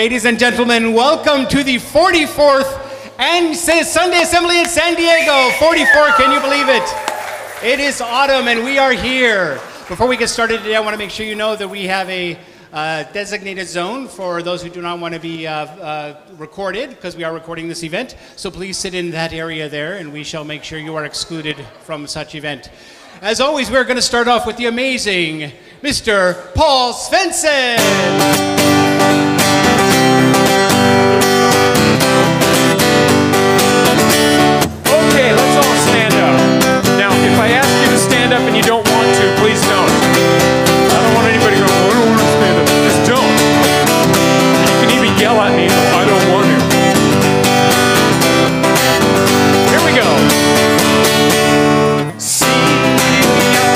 Ladies and gentlemen, welcome to the 44th and Sunday Assembly in San Diego. 44, can you believe it? It is autumn and we are here. Before we get started today, I want to make sure you know that we have a designated zone for those who do not want to be recorded, because we are recording this event. So please sit in that area there and we shall make sure you are excluded from such event. As always, we're going to start off with the amazing Mr. Paul Svensson. Okay, let's all stand up. Now, if I ask you to stand up and you don't want to, please don't. I don't want anybody to go, I don't want to stand up. Just don't. You can even yell at me, I don't want to. Here we go. Celia,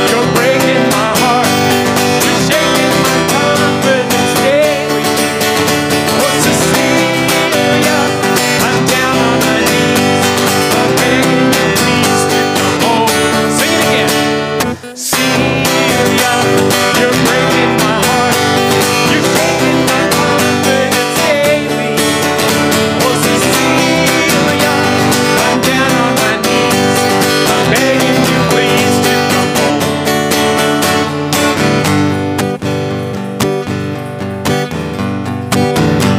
you're breaking my heart. You're shaking my confidence daily. Oh, Cecilia, I'm down on my knees. I'm begging you please to come home. Sing it again. Celia, you're breaking my heart. You're shaking my confidence daily. Oh, Cecilia, I'm down on my knees. I'm begging you please to come home.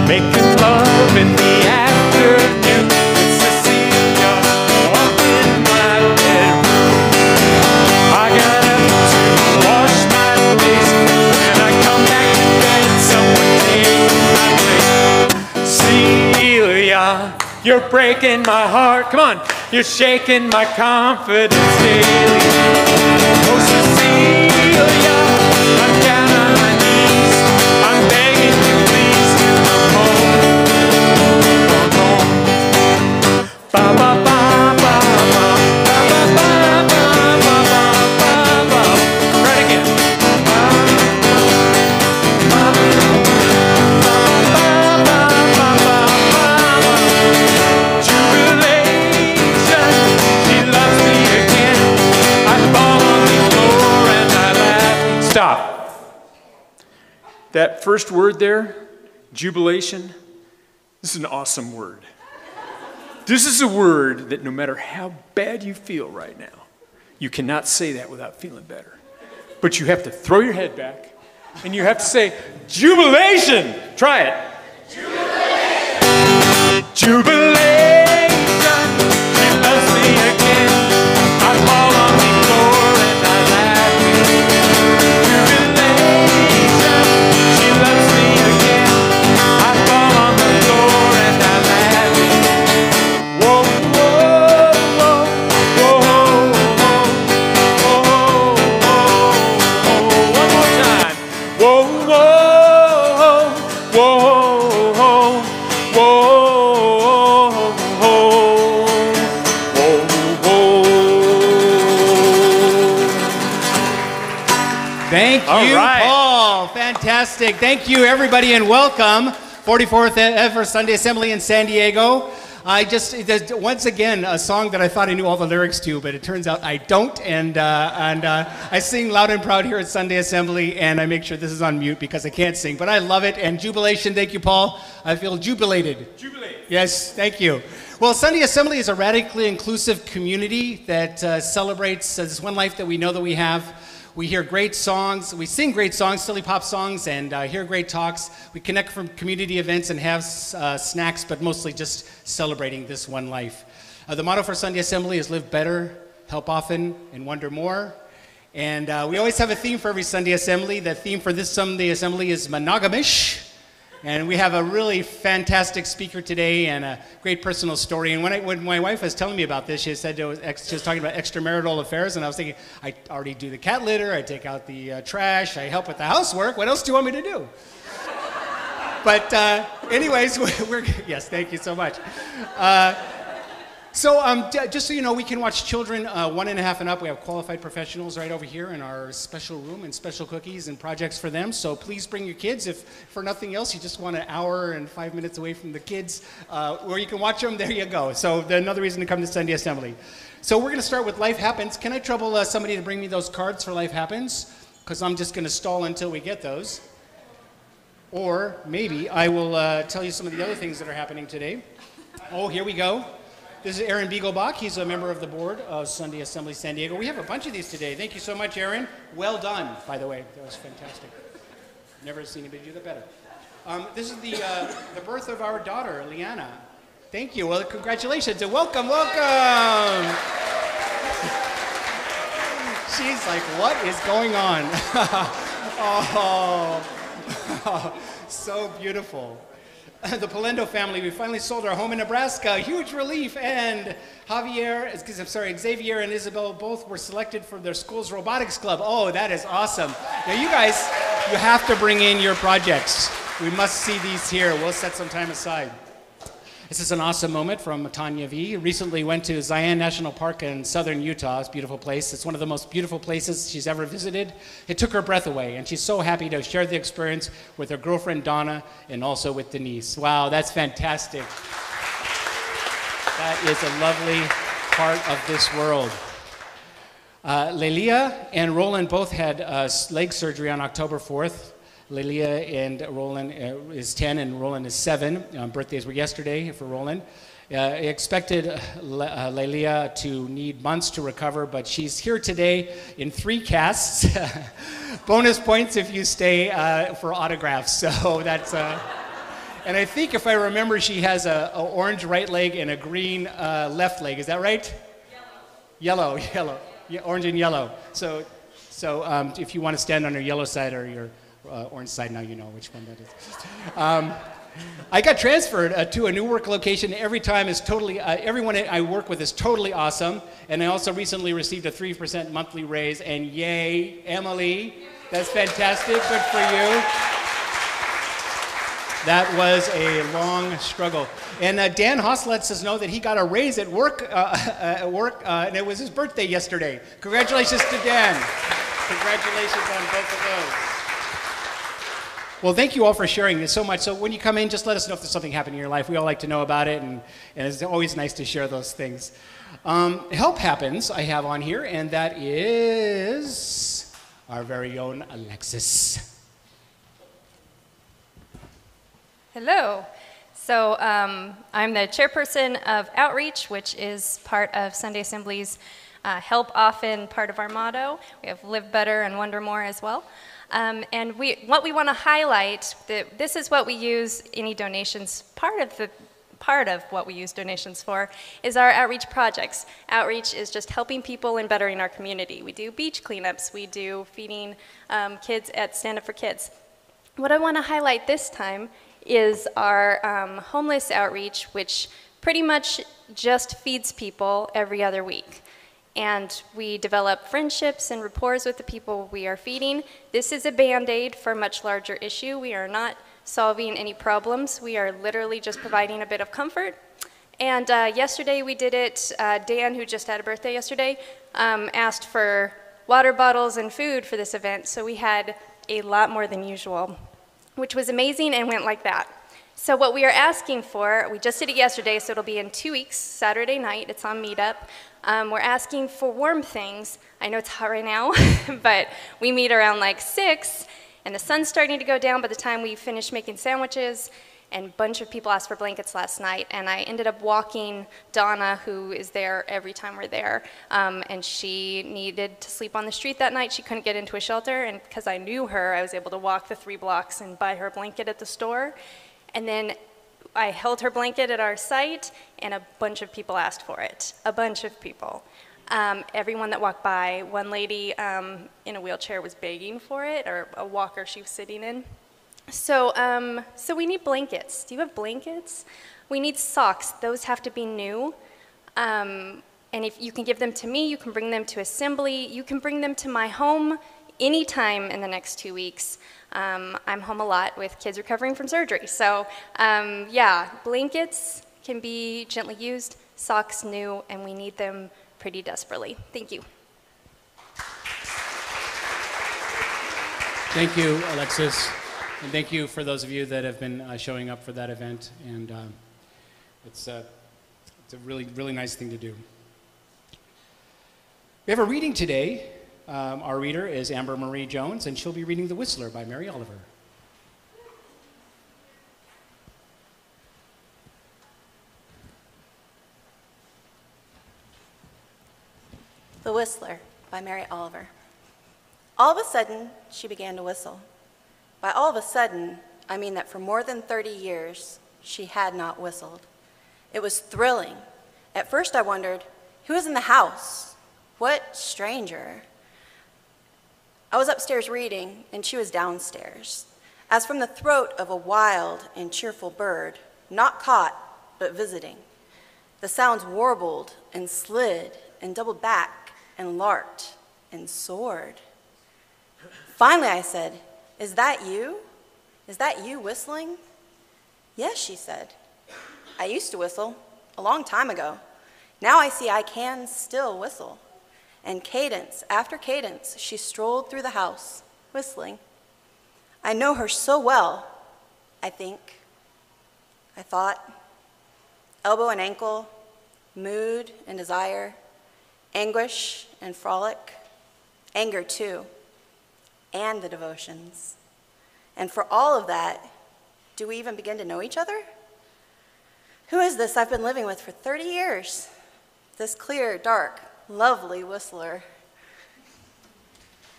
Making love in the afternoon with Cecilia up in my bedroom. I got up to wash my face. When I come back to bed, someone take my place. Celia, you're breaking my heart. Come on, you're shaking my confidence daily. Oh, Cecilia, I'm down on my knees. I'm begging you please to come home. Come home. Ba ba ba ba ba ba ba ba ba ba ba ba. Right again. Ba ba ba ba ba ba ba. Jubilation, she loves me again. I fall on the floor and I laugh. Stop. That first word there, jubilation, this is an awesome word. This is a word that no matter how bad you feel right now, you cannot say that without feeling better. But you have to throw your head back and you have to say, jubilation. Try it. Jubilation. Jubilation. She loves me again. I fall on the floor and I laugh. Jubilation. She loves me again. I fall on the floor and I laugh. Whoa, whoa, whoa, whoa, whoa, whoa, whoa. One more time. Whoa, whoa, whoa, whoa, whoa, Thank you, All right. Paul. Fantastic. Thank you, everybody, and welcome. 44th ever Sunday Assembly in San Diego. There's once again a song that I thought I knew all the lyrics to, but it turns out I don't. And I sing loud and proud here at Sunday Assembly, and I make sure this is on mute because I can't sing. But I love it. And jubilation, thank you, Paul. I feel jubilated. Jubilate. Yes, thank you. Well, Sunday Assembly is a radically inclusive community that celebrates this one life that we know that we have. We hear great songs, we sing great songs, silly pop songs, and hear great talks. We connect from community events and have snacks, but mostly just celebrating this one life. The motto for Sunday Assembly is live better, help often, and wonder more. And we always have a theme for every Sunday Assembly. The theme for this Sunday Assembly is monogamish. And we have a really fantastic speaker today and a great personal story. And when my wife was telling me about this, she said she was talking about extramarital affairs, and I was thinking, I already do the cat litter, I take out the trash, I help with the housework. What else do you want me to do? But anyways, yes, thank you so much. Just so you know, we can watch children 1.5 and up. We have qualified professionals right over here in our special room and special cookies and projects for them. So please bring your kids. If for nothing else, you just want an hour and 5 minutes away from the kids where you can watch them, there you go. So another reason to come to Sunday Assembly. So we're going to start with Life Happens. Can I trouble somebody to bring me those cards for Life Happens? Because I'm just going to stall until we get those. Or maybe I will tell you some of the other things that are happening today. Oh, here we go. This is Aaron Beaglebach. He's a member of the board of Sunday Assembly San Diego. We have a bunch of these today. Thank you so much, Aaron. Well done, by the way. That was fantastic. Never seen anybody do that better. This is the birth of our daughter, Liana. Thank you. Well, congratulations and welcome, welcome. She's like, what is going on? Oh, so beautiful. The Polendo family, we finally sold our home in Nebraska. Huge relief. And Xavier and Isabel both were selected for their school's robotics club. Oh, that is awesome. Now you guys, you have to bring in your projects. We must see these here. We'll set some time aside. This is an awesome moment from Tanya V. Recently went to Zion National Park in southern Utah. It's a beautiful place. It's one of the most beautiful places she's ever visited. It took her breath away, and she's so happy to share the experience with her girlfriend Donna and also with Denise. Wow, that's fantastic. That is a lovely part of this world. Lelia and Roland both had leg surgery on October 4th. Lelia and Roland is 10 and Roland is 7. Birthdays were yesterday for Roland. Expected Lelia to need months to recover, but she's here today in 3 casts. Bonus points if you stay for autographs. So that's, and I think if I remember, she has a orange right leg and a green left leg. Is that right? Yellow. Yellow. Yeah, orange and yellow. So if you want to stand on her yellow side or your orange side, now you know which one that is. I got transferred to a new work location. Every time is totally, everyone I work with is totally awesome. And I also recently received a 3% monthly raise. And yay, Emily, that's fantastic. Good for you. That was a long struggle. And Dan Haas lets us know that he got a raise at work, and it was his birthday yesterday. Congratulations to Dan. Congratulations on both of those. Well, thank you all for sharing this so much. So when you come in, just let us know if there's something happening in your life. We all like to know about it, and it's always nice to share those things. Help Happens I have on here, and that is our very own Alexis. Hello. So I'm the chairperson of Outreach, which is part of Sunday Assembly's Help Often, part of our motto. We have Live Better and Wonder More as well. And what we want to highlight, this is what we use any donations, part of what we use donations for is our outreach projects. Outreach is just helping people and bettering our community. We do beach cleanups, we do feeding kids at Stand Up for Kids. What I want to highlight this time is our homeless outreach, which pretty much just feeds people every other week. And we develop friendships and rapport with the people we are feeding. This is a Band-Aid for a much larger issue. We are not solving any problems. We are literally just providing a bit of comfort. And yesterday we did it. Dan, who just had a birthday yesterday, asked for water bottles and food for this event. So we had a lot more than usual, which was amazing and went like that. So what we are asking for, we just did it yesterday, so it'll be in 2 weeks, Saturday night. It's on Meetup. We're asking for warm things. I know it's hot right now, but we meet around like 6, and the sun's starting to go down by the time we finish making sandwiches, and a bunch of people asked for blankets last night, and I ended up walking Donna, who is there every time we're there, and she needed to sleep on the street that night. She couldn't get into a shelter, and because I knew her, I was able to walk the 3 blocks and buy her a blanket at the store, and then I held her blanket at our site, and a bunch of people asked for it. A bunch of people. Everyone that walked by, one lady in a wheelchair was begging for it, or a walker she was sitting in. So we need blankets. Do you have blankets? We need socks. Those have to be new. And if you can give them to me, you can bring them to Assembly. You can bring them to my home anytime in the next 2 weeks. I'm home a lot with kids recovering from surgery. So yeah, blankets can be gently used, socks new, and we need them pretty desperately. Thank you. Thank you, Alexis. And thank you for those of you that have been showing up for that event. And it's a really, really nice thing to do. We have a reading today. Our reader is Amber Marie Jones, and she'll be reading The Whistler by Mary Oliver. The Whistler by Mary Oliver. All of a sudden, she began to whistle. By all of a sudden, I mean that for more than 30 years, she had not whistled. It was thrilling. At first I wondered, who was in the house? What stranger? I was upstairs reading, and she was downstairs. As from the throat of a wild and cheerful bird, not caught, but visiting. The sounds warbled and slid and doubled back and larked and soared. Finally I said, "Is that you? Is that you whistling?" "Yes," she said. "I used to whistle a long time ago. Now I see I can still whistle." And cadence after cadence, she strolled through the house, whistling. I know her so well, I think, I thought. Elbow and ankle, mood and desire, anguish and frolic, anger too, and the devotions. And for all of that, do we even begin to know each other? Who is this I've been living with for 30 years? This clear, dark, lovely whistler.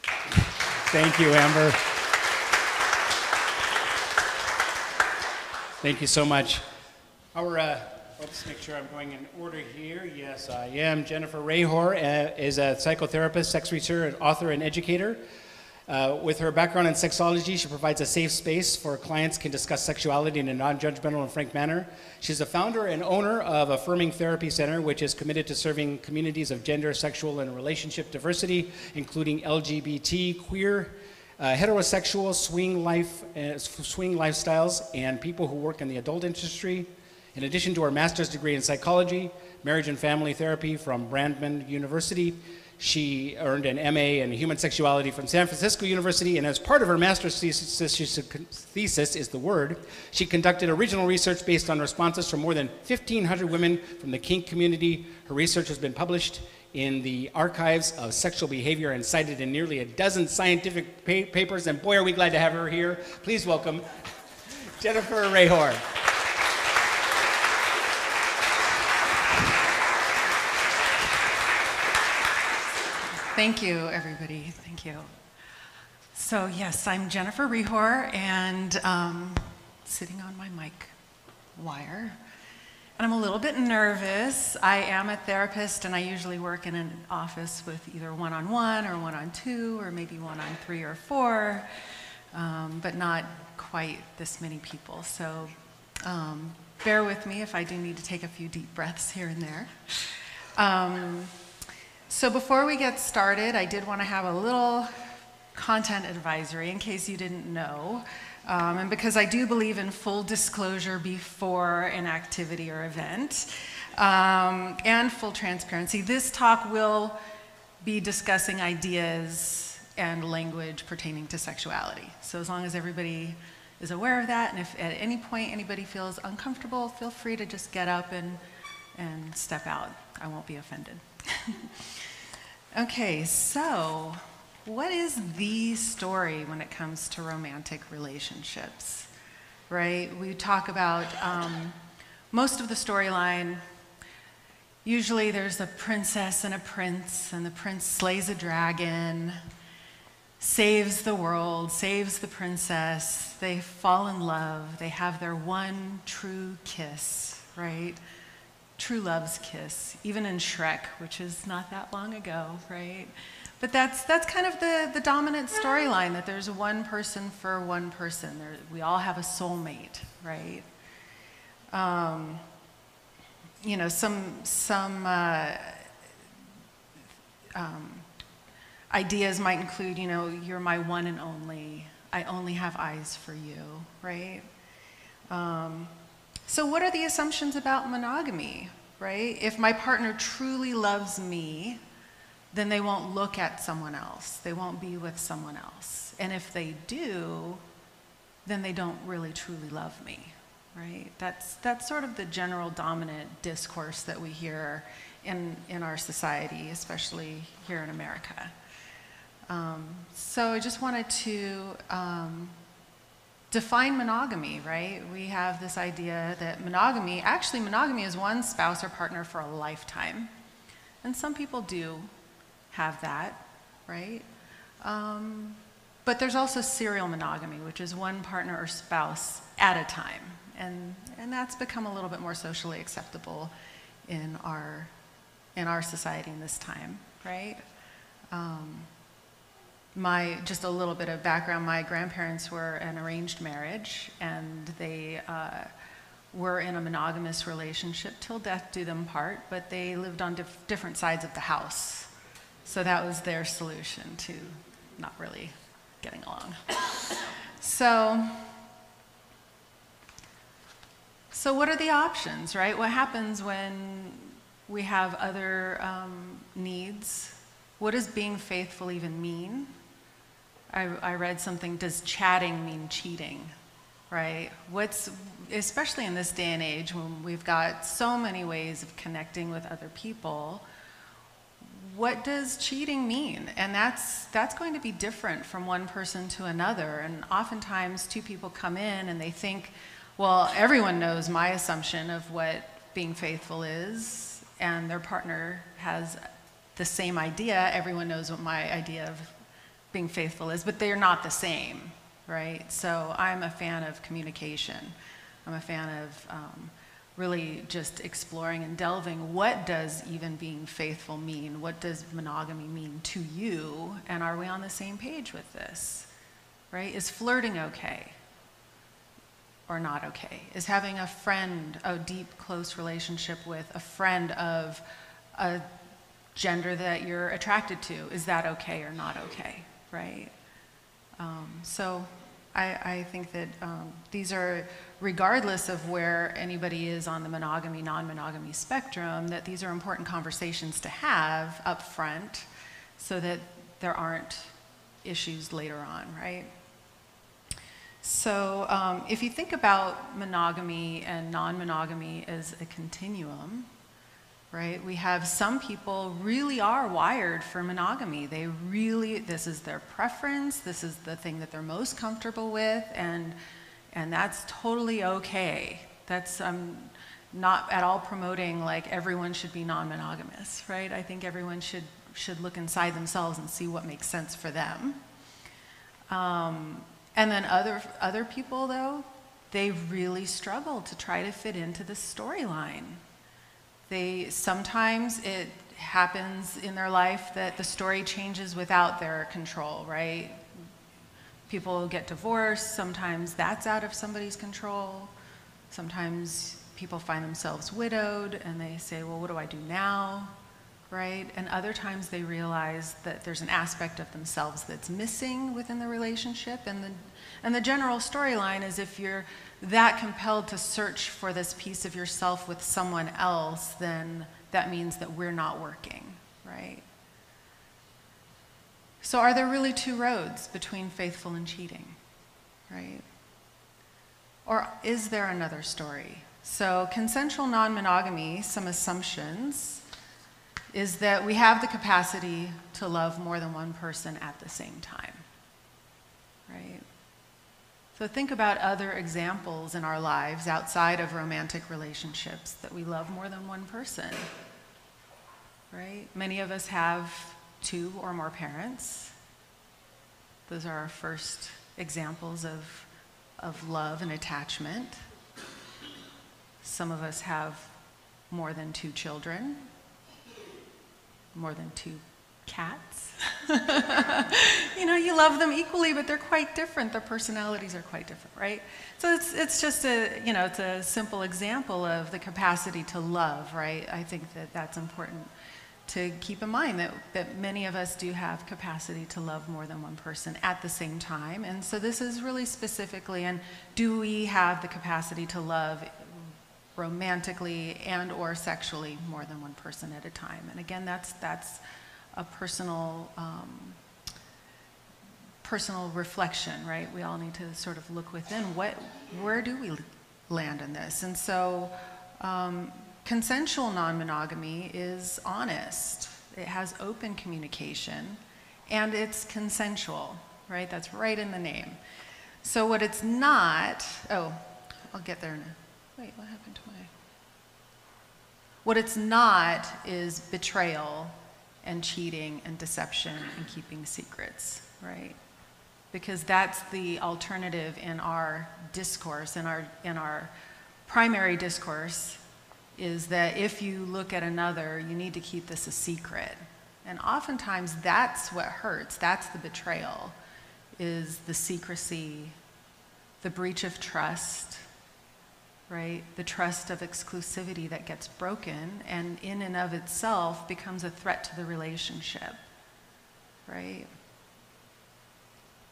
Thank you, Amber. Thank you so much. Let's make sure I'm going in order here. Yes, I am. Jennifer Rehor is a psychotherapist, sex researcher, and author and educator. With her background in sexology, she provides a safe space for clients can discuss sexuality in a non-judgmental and frank manner. She's the founder and owner of Affirming Therapy Center, which is committed to serving communities of gender, sexual, and relationship diversity, including LGBT, queer, heterosexual, swing lifestyles, and people who work in the adult industry. In addition to her master's degree in psychology, marriage and family therapy from Brandman University, she earned an MA in human sexuality from San Francisco University, and as part of her master's thesis is the word, she conducted original research based on responses from more than 1,500 women from the kink community. Her research has been published in the archives of sexual behavior and cited in nearly a dozen scientific papers, and boy, are we glad to have her here. Please welcome Jennifer Rehor. Thank you, everybody. Thank you. So yes, I'm Jennifer Rehor, and sitting on my mic wire. And I'm a little bit nervous. I am a therapist, and I usually work in an office with either one-on-one or one-on-two, or maybe one-on-3 or 4, but not quite this many people. So bear with me if I do need to take a few deep breaths here and there. So before we get started, I did want to have a little content advisory in case you didn't know. And because I do believe in full disclosure before an activity or event, and full transparency, this talk will be discussing ideas and language pertaining to sexuality. So as long as everybody is aware of that, and if at any point anybody feels uncomfortable, feel free to just get up and step out. I won't be offended. Okay, so what is the story when it comes to romantic relationships, right? We talk about most of the storyline. Usually there's a princess and a prince, and the prince slays a dragon, saves the world, saves the princess. They fall in love. They have their one true kiss, right? True love's kiss, even in Shrek, which is not that long ago, right? But that's kind of the dominant storyline, that there's one person for one person. We all have a soulmate, right? You know, some ideas might include, you know, you're my one and only. I only have eyes for you, right? So what are the assumptions about monogamy, right? If my partner truly loves me, then they won't look at someone else. They won't be with someone else. And if they do, then they don't really truly love me, right? That's sort of the general dominant discourse that we hear in our society, especially here in America. So I just wanted to define monogamy, right? We have this idea that monogamy is one spouse or partner for a lifetime. And some people do have that, right? But there's also serial monogamy, which is one partner or spouse at a time. And that's become a little bit more socially acceptable in our society in this time, right? Just a little bit of background, my grandparents were an arranged marriage, and they were in a monogamous relationship till death do them part, but they lived on different sides of the house. So that was their solution to not really getting along. So what are the options, right? What happens when we have other needs? What does being faithful even mean? I read something, does chatting mean cheating, right? Especially in this day and age when we've got so many ways of connecting with other people, what does cheating mean? And that's going to be different from one person to another. And oftentimes two people come in and they think, well, everyone knows my assumption of what being faithful is, and their partner has the same idea. Everyone knows what my idea of being faithful is, but they're not the same, right? So I'm a fan of communication. I'm a fan of really just exploring and delving, what does even being faithful mean? What does monogamy mean to you? And are we on the same page with this, right? Is flirting okay or not okay? Is having a friend, a deep, close relationship with a friend of a gender that you're attracted to, is that okay or not okay, right? So I think that these are, regardless of where anybody is on the monogamy, non-monogamy spectrum, that these are important conversations to have up front so that there aren't issues later on, right? So if you think about monogamy and non-monogamy as a continuum, right? We have some people really are wired for monogamy. This is their preference, this is the thing that they're most comfortable with, and that's totally okay. I'm not at all promoting like everyone should be non-monogamous, right? I think everyone should look inside themselves and see what makes sense for them. And then other people though, they really struggle to try to fit into this storyline. Sometimes it happens in their life that the story changes without their control, right? People get divorced, sometimes that's out of somebody's control. Sometimes people find themselves widowed and they say, well, what do I do now, right? And other times they realize that there's an aspect of themselves that's missing within the relationship. And the general storyline is if you're that compelled to search for this piece of yourself with someone else, then that means that we're not working, right? So are there really two roads between faithful and cheating, right? Or is there another story? So consensual non-monogamy, some assumptions, is that we have the capacity to love more than one person at the same time, right? So think about other examples in our lives outside of romantic relationships that we love more than one person, right? Many of us have 2 or more parents. Those are our first examples of love and attachment. Some of us have more than 2 children, more than 2 cats. You love them equally, but they're quite different. Their personalities are quite different, right? So it's just it's a simple example of the capacity to love, right? I think that that's important to keep in mind, that many of us do have capacity to love more than one person at the same time. And so this is really specifically, and do we have the capacity to love romantically and or sexually more than one person at a time? And again, that's a personal reflection, right? We all need to sort of look within. Where do we land in this? And so consensual non-monogamy is honest. It has open communication, and it's consensual, right? That's right in the name. So what it's not, I'll get there in a, wait, what happened to my? What it's not is betrayal and cheating and deception and keeping secrets, right? Because that's the alternative in our discourse, in our primary discourse, is that if you look at another, you need to keep this a secret. And oftentimes that's what hurts, that's the betrayal, is the secrecy, the breach of trust, right? The trust of exclusivity that gets broken and in and of itself becomes a threat to the relationship, right?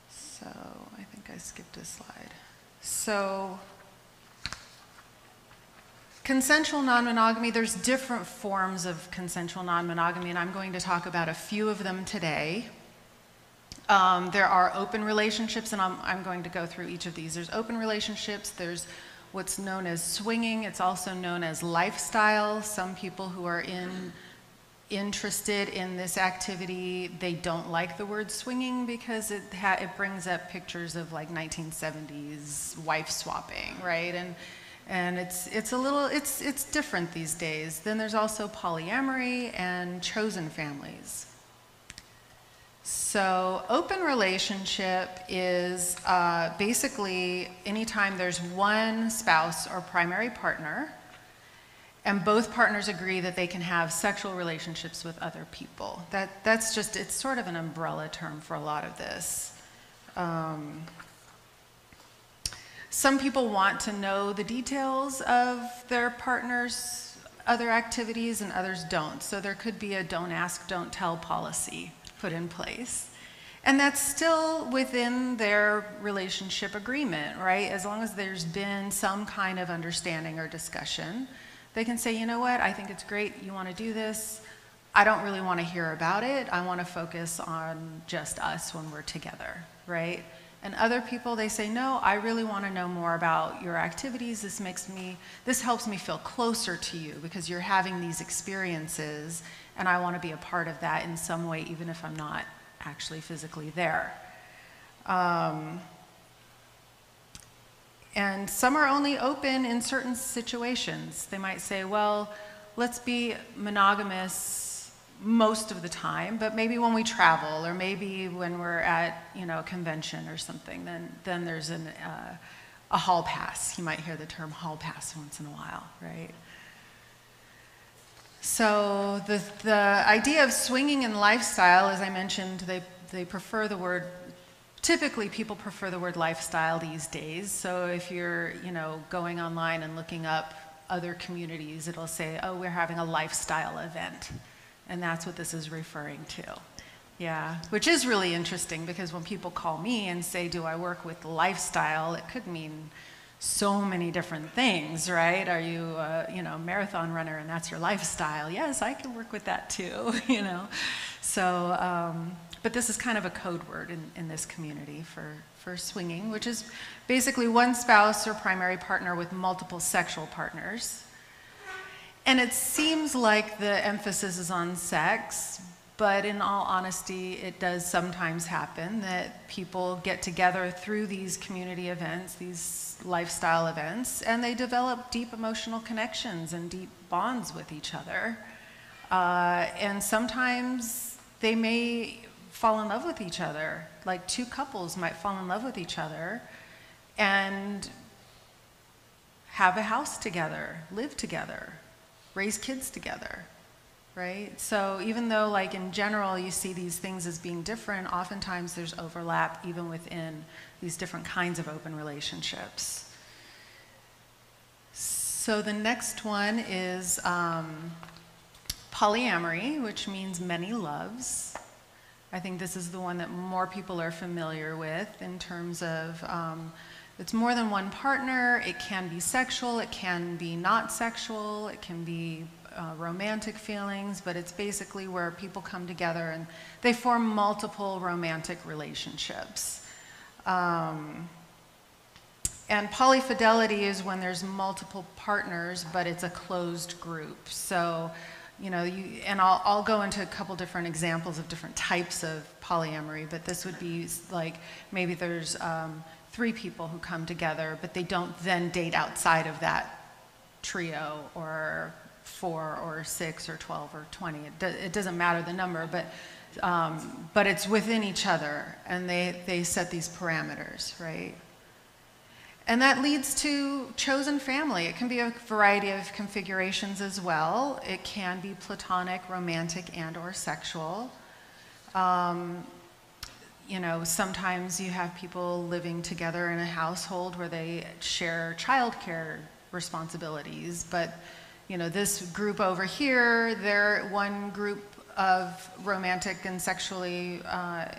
So I think I skipped a slide. So consensual non-monogamy, there's different forms of consensual non-monogamy, and I'm going to talk about a few of them today. There are open relationships, and I'm going to go through each of these. There's open relationships, there's what's known as swinging, it's also known as lifestyle. Some people who are interested in this activity, they don't like the word swinging because it brings up pictures of like 1970s wife swapping, right? And it's different these days. Then there's also polyamory and chosen families. So open relationship is basically anytime there's one spouse or primary partner and both partners agree that they can have sexual relationships with other people. That's just, it's sort of an umbrella term for a lot of this. Some people want to know the details of their partner's other activities and others don't. So there could be a don't ask, don't tell policy put in place. And that's still within their relationship agreement, right? As long as there's been some kind of understanding or discussion, they can say, you know what, I think it's great you want to do this. I don't really want to hear about it. I want to focus on just us when we're together, right? And other people, they say, no, I really want to know more about your activities. This helps me feel closer to you because you're having these experiences and I want to be a part of that in some way, even if I'm not actually physically there. And some are only open in certain situations. They might say, well, let's be monogamous most of the time, but maybe when we travel or maybe when we're at a convention or something, then there's a hall pass. You might hear the term hall pass once in a while, right? So the idea of swinging and lifestyle, as I mentioned, they prefer the word, typically people prefer the word lifestyle these days. So if you're going online and looking up other communities, it'll say, oh, we're having a lifestyle event. And that's what this is referring to. Yeah, which is really interesting because when people call me and say, do I work with lifestyle, it could mean so many different things, right? Are you a marathon runner and that's your lifestyle? Yes, I can work with that too, So, but this is kind of a code word in this community for swinging, which is basically one spouse or primary partner with multiple sexual partners. And it seems like the emphasis is on sex, but in all honesty, it does sometimes happen that people get together through these community events, these lifestyle events, and they develop deep emotional connections and deep bonds with each other. And sometimes they may fall in love with each other, like two couples might fall in love with each other and have a house together, live together, raise kids together, right? So even though like in general you see these things as being different, oftentimes there's overlap even within these different kinds of open relationships. So the next one is polyamory, which means many loves. I think this is the one that more people are familiar with in terms of it's more than one partner. It can be sexual, it can be not sexual, it can be romantic feelings, but it's basically where people come together and they form multiple romantic relationships. And polyfidelity is when there's multiple partners, but it's a closed group. So, and I'll go into a couple different examples of different types of polyamory, but this would be like maybe there's 3 people who come together, but they don't then date outside of that trio or 4 or 6 or 12 or 20. It doesn't matter the number, but it's within each other, and they set these parameters, right? And that leads to chosen family. It can be a variety of configurations as well. It can be platonic, romantic, and or sexual. You know, sometimes you have people living together in a household where they share childcare responsibilities, but you know, this group over here, they're one group of romantic and sexually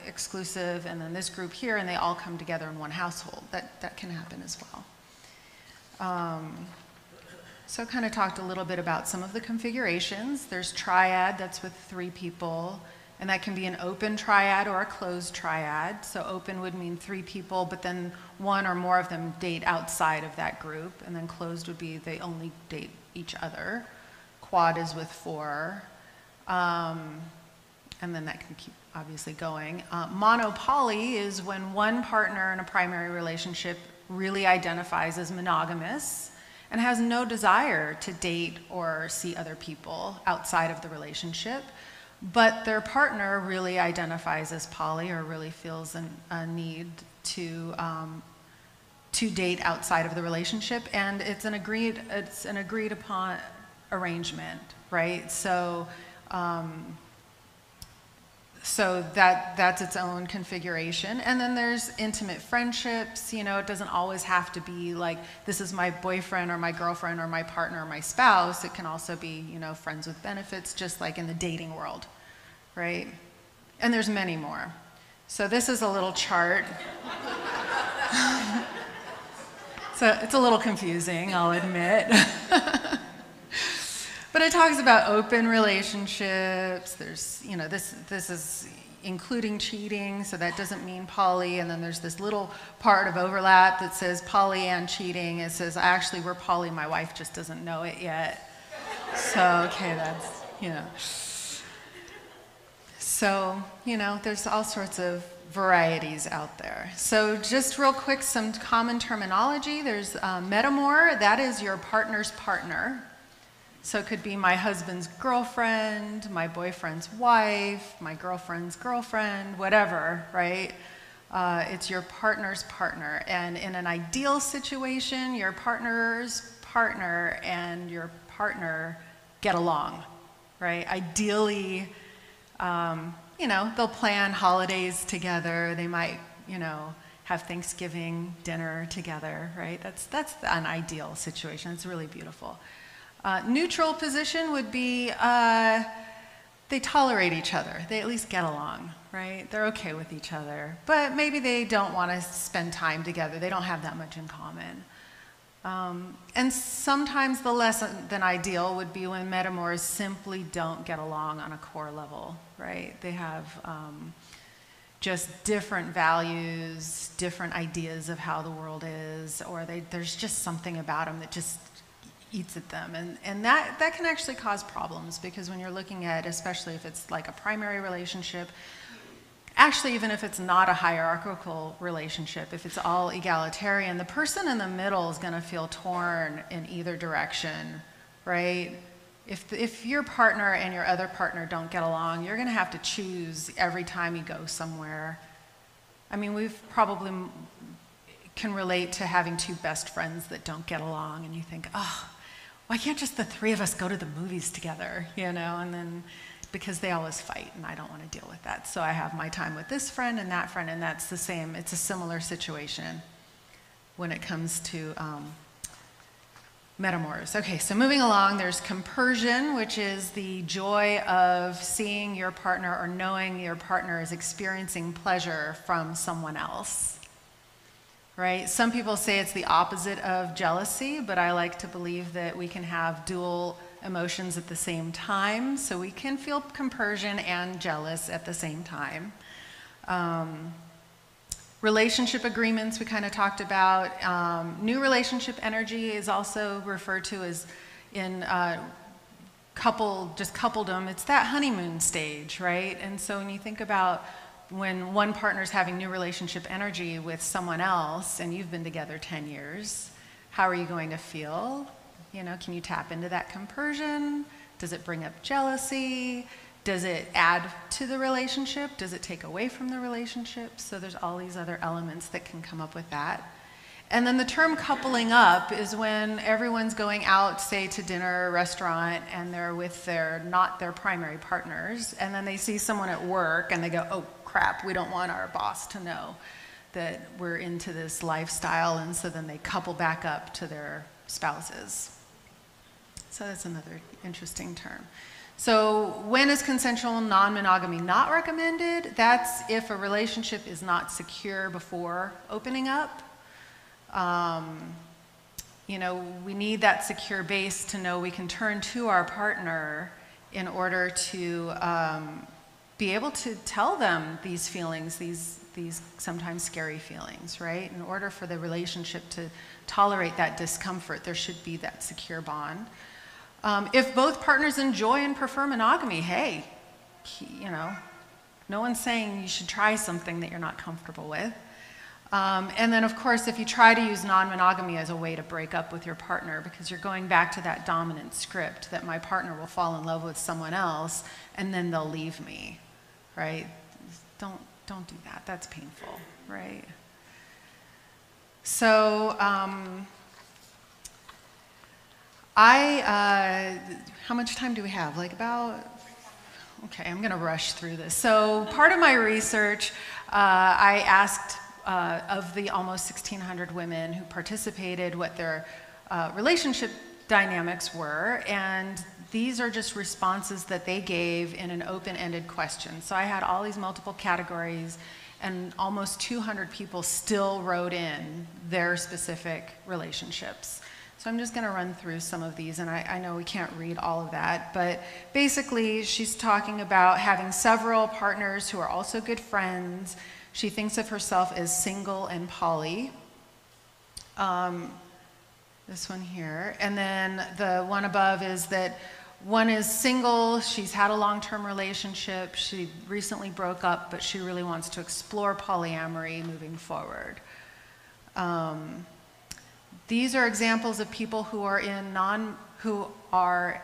exclusive, and then this group here, and they all come together in one household. That can happen as well. So kind of talked a little bit about some of the configurations. There's triad, that's with 3 people, and that can be an open triad or a closed triad. So open would mean 3 people, but then 1 or more of them date outside of that group, and then closed would be they only date each other. Quad is with 4. And then that can keep obviously going. Monopoly is when one partner in a primary relationship really identifies as monogamous and has no desire to date or see other people outside of the relationship, but their partner really identifies as poly or really feels a need to date outside of the relationship, and it's an agreed upon arrangement, right? So that's its own configuration. And then there's intimate friendships. You know, it doesn't always have to be like, this is my boyfriend or my girlfriend or my partner or my spouse. It can also be, you know, friends with benefits, just like in the dating world, right? And there's many more. So this is a little chart. So it's a little confusing, I'll admit. But it talks about open relationships. There's, you know, this is including cheating, so that doesn't mean poly. And then there's this little part of overlap that says poly and cheating. It says, actually, we're poly, my wife just doesn't know it yet. So, okay, that's, you know. So, you know, there's all sorts of varieties out there. So just real quick, some common terminology. There's metamor, that is your partner's partner. So it could be my husband's girlfriend, my boyfriend's wife, my girlfriend's girlfriend, whatever, right? It's your partner's partner. And in an ideal situation, your partner's partner and your partner get along, right? Ideally, you know, they'll plan holidays together. They might, you know, have Thanksgiving dinner together, right? That's an ideal situation. It's really beautiful. Neutral position would be they tolerate each other. They at least get along, right? They're okay with each other. But maybe they don't want to spend time together. They don't have that much in common. And sometimes the less than ideal would be when metamors simply don't get along on a core level, right? They have just different values, different ideas of how the world is, or there's just something about them that just eats at them. And that can actually cause problems, because when you're looking at, especially if it's like a primary relationship, actually even if it's not a hierarchical relationship, if it's all egalitarian, the person in the middle is going to feel torn in either direction, right? If your partner and your other partner don't get along, you're going to have to choose every time you go somewhere. I mean, we've probably can relate to having 2 best friends that don't get along, and you think, oh, why can't just the 3 of us go to the movies together, you know? And then, because they always fight, and I don't want to deal with that. So I have my time with this friend, and that's the same. It's a similar situation when it comes to metamors. Okay, so moving along, there's compersion, which is the joy of seeing your partner or knowing your partner is experiencing pleasure from someone else. Right? Some people say it's the opposite of jealousy, but I like to believe that we can have dual emotions at the same time, so we can feel compersion and jealous at the same time. Relationship agreements we kind of talked about. New relationship energy is also referred to as in coupledom. It's that honeymoon stage, right? And so when you think about when one partner's having new relationship energy with someone else and you've been together 10 years, how are you going to feel? You know, can you tap into that compersion? Does it bring up jealousy? Does it add to the relationship? Does it take away from the relationship? So there's all these other elements that can come up with that. And then the term coupling up is when everyone's going out, say, to dinner or a restaurant, and they're with not their primary partners, and then they see someone at work and they go, oh crap, we don't want our boss to know that we're into this lifestyle, and so then they couple back up to their spouses. So that's another interesting term. So when is consensual non-monogamy not recommended? That's if a relationship is not secure before opening up. You know, we need that secure base to know we can turn to our partner in order to be able to tell them these feelings, these sometimes scary feelings, right? In order for the relationship to tolerate that discomfort, there should be that secure bond. If both partners enjoy and prefer monogamy, hey, you know, no one's saying you should try something that you're not comfortable with. And then, of course, if you try to use non-monogamy as a way to break up with your partner, because you're going back to that dominant script that my partner will fall in love with someone else and then they'll leave me, right? Don't do that. That's painful, right? So, how much time do we have? Like about, okay, I'm gonna rush through this. So part of my research, I asked of the almost 1,600 women who participated what their relationship dynamics were, and these are just responses that they gave in an open-ended question. So I had all these multiple categories, and almost 200 people still wrote in their specific relationships. So I'm just going to run through some of these, and I know we can't read all of that, but basically she's talking about having several partners who are also good friends. She thinks of herself as single and poly. This one here. And then the one above is that one is single, she's had a long-term relationship, she recently broke up, but she really wants to explore polyamory moving forward. These are examples of people who are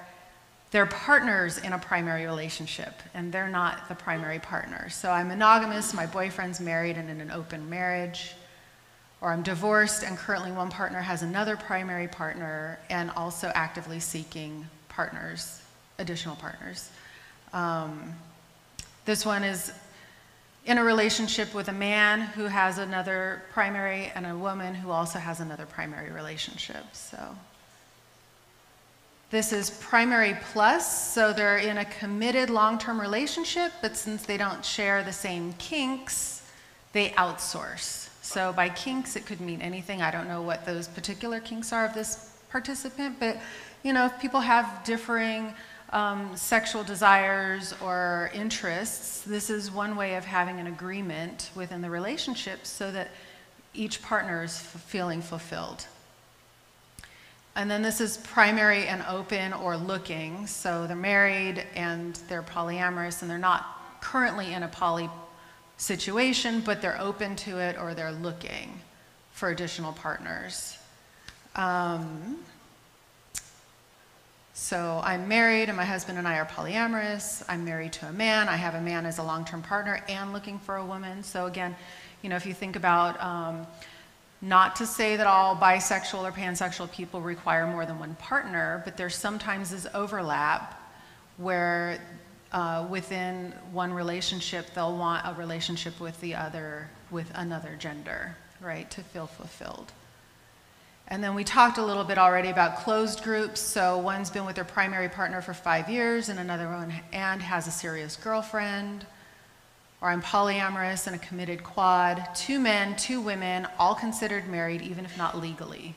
their partners in a primary relationship, and they're not the primary partner. So I'm monogamous, my boyfriend's married and in an open marriage, or I'm divorced and currently one partner has another primary partner and also actively seeking partners, additional partners. This one is in a relationship with a man who has another primary and a woman who also has another primary relationship. So this is primary plus, so they're in a committed long-term relationship, but since they don't share the same kinks, they outsource. So by kinks, it could mean anything. I don't know what those particular kinks are of this participant, but you know, if people have differing sexual desires or interests, this is one way of having an agreement within the relationship so that each partner is feeling fulfilled. And then this is primary and open or looking. So they're married and they're polyamorous and they're not currently in a poly situation, but they're open to it or they're looking for additional partners. So I'm married and my husband and I are polyamorous. I'm married to a man. I have a man as a long-term partner and looking for a woman. So again, you know, if you think about, not to say that all bisexual or pansexual people require more than one partner, but there's sometimes this overlap where within one relationship, they'll want a relationship with another gender, right, to feel fulfilled. And then we talked a little bit already about closed groups. So one's been with their primary partner for 5 years and another one has a serious girlfriend. Or I'm polyamorous and a committed quad. 2 men, 2 women, all considered married, even if not legally.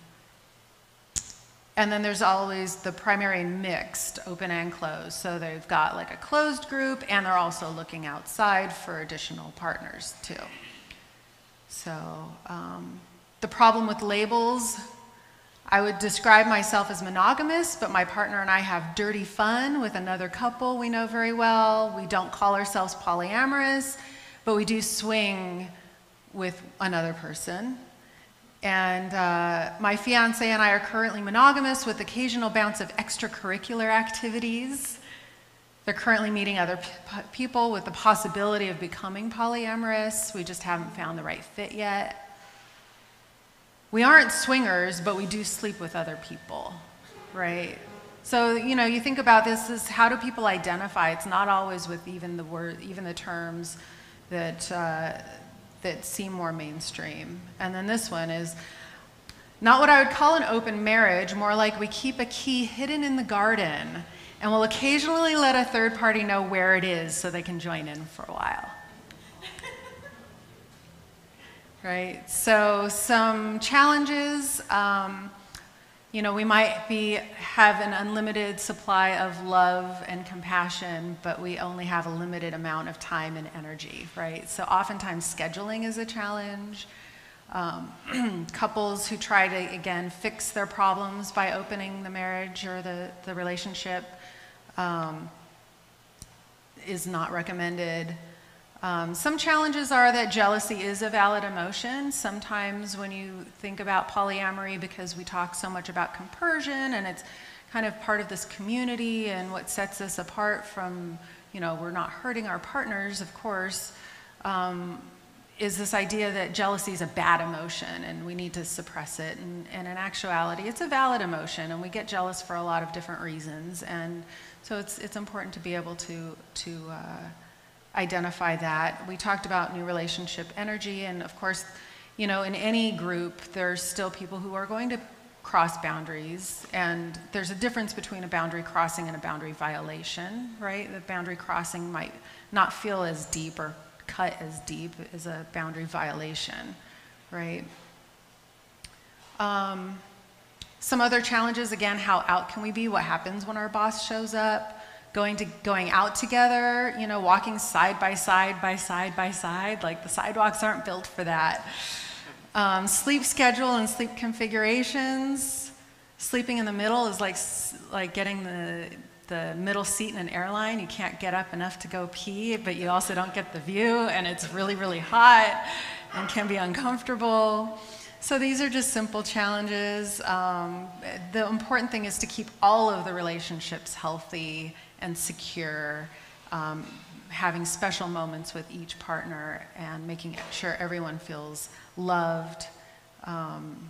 And then there's always the primary and mixed, open and closed. So they've got like a closed group and they're also looking outside for additional partners too. So the problem with labels, I would describe myself as monogamous, but my partner and I have dirty fun with another couple we know very well. We don't call ourselves polyamorous, but we do swing with another person. And my fiance and I are currently monogamous with occasional bounce of extracurricular activities. They're currently meeting other people with the possibility of becoming polyamorous. We just haven't found the right fit yet. We aren't swingers, but we do sleep with other people, right? So, you think about this as how do people identify? It's not always with even the terms that seem more mainstream. And then this one is not what I would call an open marriage, more like we keep a key hidden in the garden and will occasionally let a third party know where it is so they can join in for a while. Right? So some challenges, we might have an unlimited supply of love and compassion, but we only have a limited amount of time and energy, right? So oftentimes scheduling is a challenge. Couples who try to, again, fix their problems by opening the marriage or the relationship is not recommended. Some challenges are that jealousy is a valid emotion. Sometimes when you think about polyamory, because we talk so much about compersion and it's kind of part of this community and what sets us apart from, we're not hurting our partners, of course, is this idea that jealousy is a bad emotion and we need to suppress it. And in actuality, it's a valid emotion and we get jealous for a lot of different reasons. And so it's important to be able to identify that. We talked about new relationship energy, and of course, in any group, there's still people who are going to cross boundaries, and there's a difference between a boundary crossing and a boundary violation, right? The boundary crossing might not feel as deep or cut as deep as a boundary violation, right? Some other challenges, again, how out can we be? What happens when our boss shows up? Going out together, walking side by side, like the sidewalks aren't built for that. Sleep schedule and sleep configurations. Sleeping in the middle is like getting the middle seat in an airline. You can't get up enough to go pee, but you also don't get the view, and it's really, really hot and can be uncomfortable. So these are just simple challenges. The important thing is to keep all of the relationships healthy and secure, having special moments with each partner and making sure everyone feels loved, and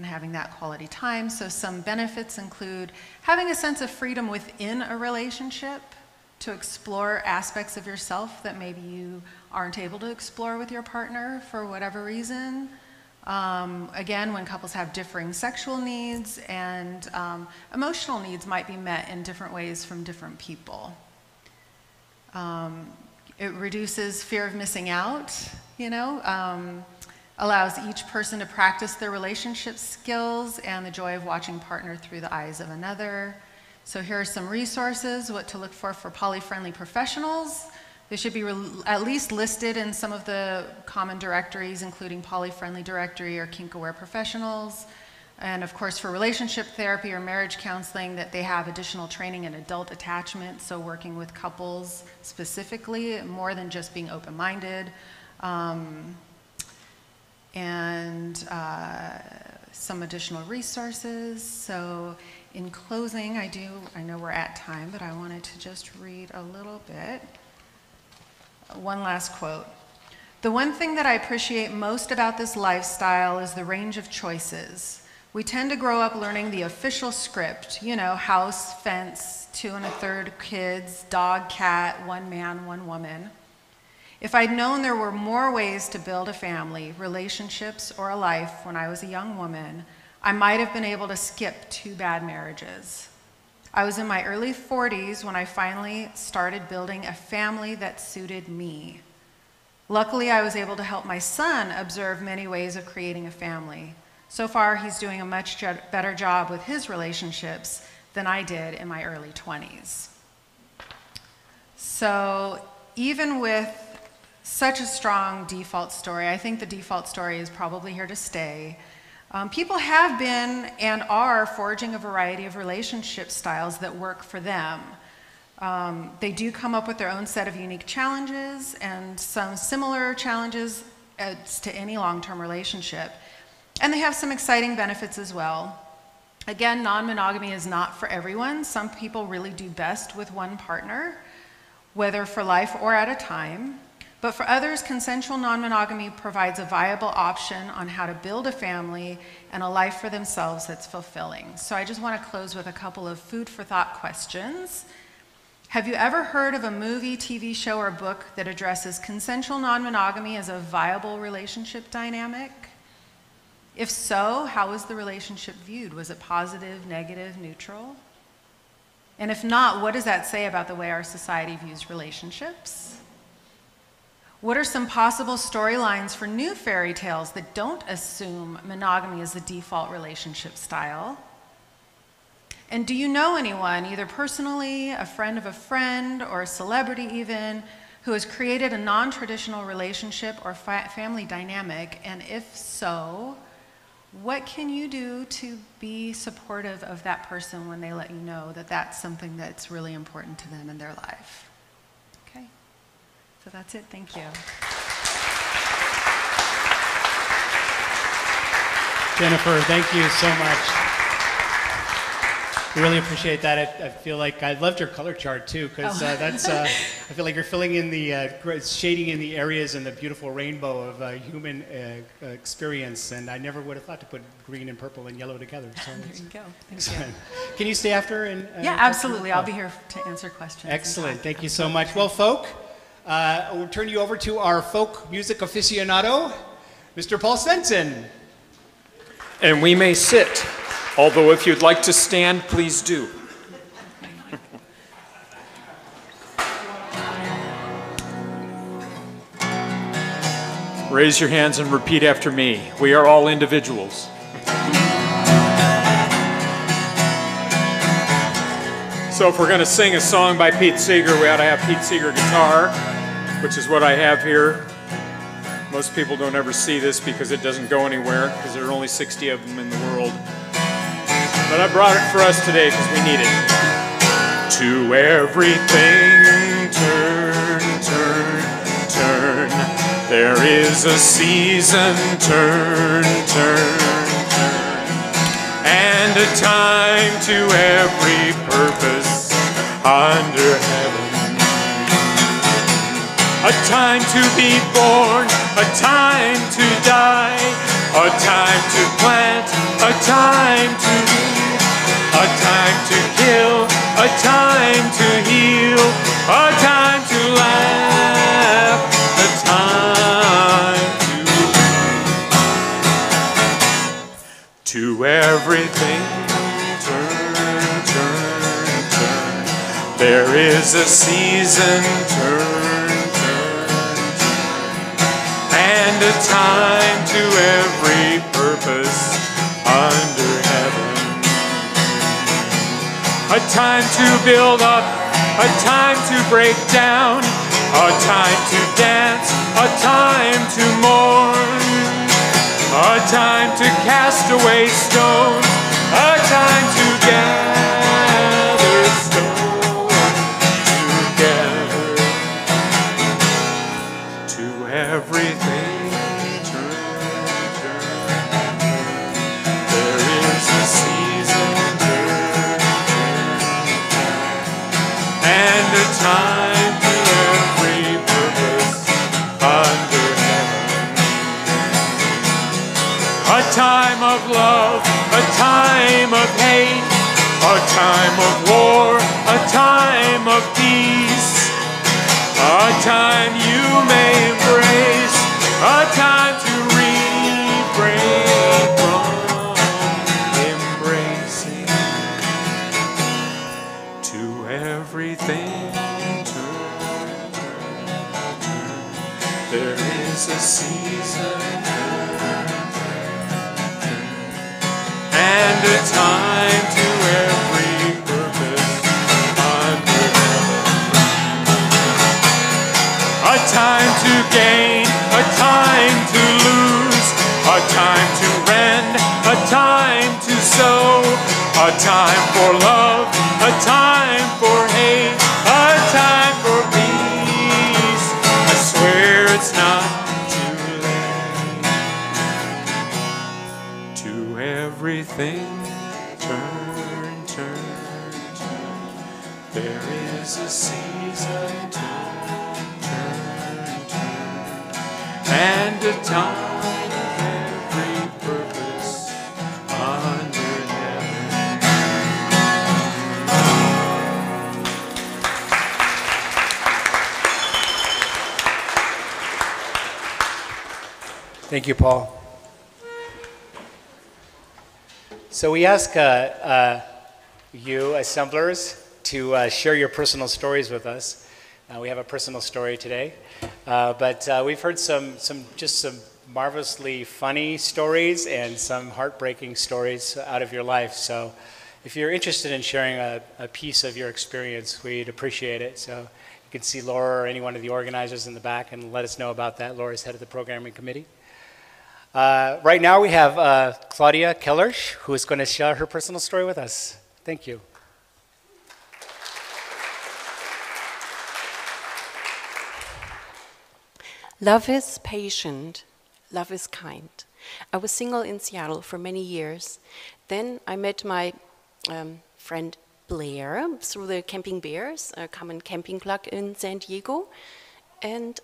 having that quality time. So some benefits include having a sense of freedom within a relationship to explore aspects of yourself that maybe you aren't able to explore with your partner for whatever reason. Again, when couples have differing sexual needs and emotional needs might be met in different ways from different people. It reduces fear of missing out, allows each person to practice their relationship skills and the joy of watching partner through the eyes of another. So here are some resources, what to look for poly-friendly professionals. They should be at least listed in some of the common directories, including Poly-Friendly Directory or Kink-Aware Professionals. And of course, for relationship therapy or marriage counseling, that they have additional training in adult attachment, so working with couples specifically, more than just being open-minded. Some additional resources. So in closing, I know we're at time, but I wanted to just read a little bit. One last quote. "The one thing that I appreciate most about this lifestyle is the range of choices. We tend to grow up learning the official script, house, fence, 2 1/3 kids, dog, cat, one man, one woman. If I'd known there were more ways to build a family, relationships, or a life when I was a young woman, I might have been able to skip 2 bad marriages. I was in my early 40s when I finally started building a family that suited me. Luckily, I was able to help my son observe many ways of creating a family. So far, he's doing a much better job with his relationships than I did in my early 20s. So even with such a strong default story, I think the default story is probably here to stay. People have been and are forging a variety of relationship styles that work for them. They do come up with their own set of unique challenges and some similar challenges as to any long-term relationship, And they have some exciting benefits as well. Again, non-monogamy is not for everyone. Some people really do best with one partner, whether for life or at a time. But for others, consensual non-monogamy provides a viable option on how to build a family and a life for themselves that's fulfilling. So I just want to close with a couple of food for thought questions. Have you ever heard of a movie, TV show, or book that addresses consensual non-monogamy as a viable relationship dynamic? If so, how was the relationship viewed? Was it positive, negative, neutral? And if not, what does that say about the way our society views relationships? What are some possible storylines for new fairy tales that don't assume monogamy as the default relationship style? And do you know anyone, either personally, a friend of a friend, or a celebrity even, who has created a non-traditional relationship or family dynamic? And if so, what can you do to be supportive of that person when they let you know that that's something that's really important to them in their life? Okay, so that's it. Thank you. Jennifer, thank you so much. We really appreciate that. I feel like I loved your color chart too, because that's. I feel like you're filling in the shading in the areas and the beautiful rainbow of human experience. And I never would have thought to put green and purple and yellow together. So There you go. Thank you. Can you stay after? And Yeah, absolutely. I'll be here to answer questions. Excellent. Thank you so much. Well, folk, we'll turn you over to our folk music aficionado, Mr. Paul Svensson. And we may sit, although if you'd like to stand, please do. Raise your hands and repeat after me. We are all individuals. So if we're going to sing a song by Pete Seeger, we ought to have Pete Seeger guitar, which is what I have here. Most people don't ever see this because it doesn't go anywhere, because there are only 60 of them in the world. But I brought it for us today because we need it. To everything turn, turn, turn. There is a season, turn, turn, turn. And a time to every purpose under heaven. A time to be born, a time to die, a time to plant, a time to reap, a time to kill, a time to heal, a time to laugh, a time to everything turn, turn, turn. There is a season, turn. And a time to every purpose under heaven. A time to build up, a time to break down, a time to dance, a time to mourn, a time to cast away stones, a time to gather stones together. To everything. And a time to every purpose under heaven. A time of love, a time of hate, a time of war, a time of peace, a time you may embrace, a time to refrain from embracing. To everything turn, turn, turn. There is a season, turn, turn, turn. And a time to every purpose under heaven. A time to gain, a time to lose, a time to rend, a time to sow, a time for love, a time for hate, a time for peace. I swear it's not too late. turn, turn. There is a season to turn, turn, and a time of every purpose under heaven. Thank you, Paul. So we ask you, assemblers, to share your personal stories with us. We have a personal story today, but we've heard some marvelously funny stories and some heartbreaking stories out of your life. So if you're interested in sharing a piece of your experience, we'd appreciate it. So you can see Laura or any one of the organizers in the back and let us know about that. Laura's head of the programming committee. Right now we have Claudia Kellersch, who is going to share her personal story with us. Thank you. Love is patient. Love is kind. I was single in Seattle for many years. Then I met my friend Blair through the Camping Bears, a common camping club in San Diego. And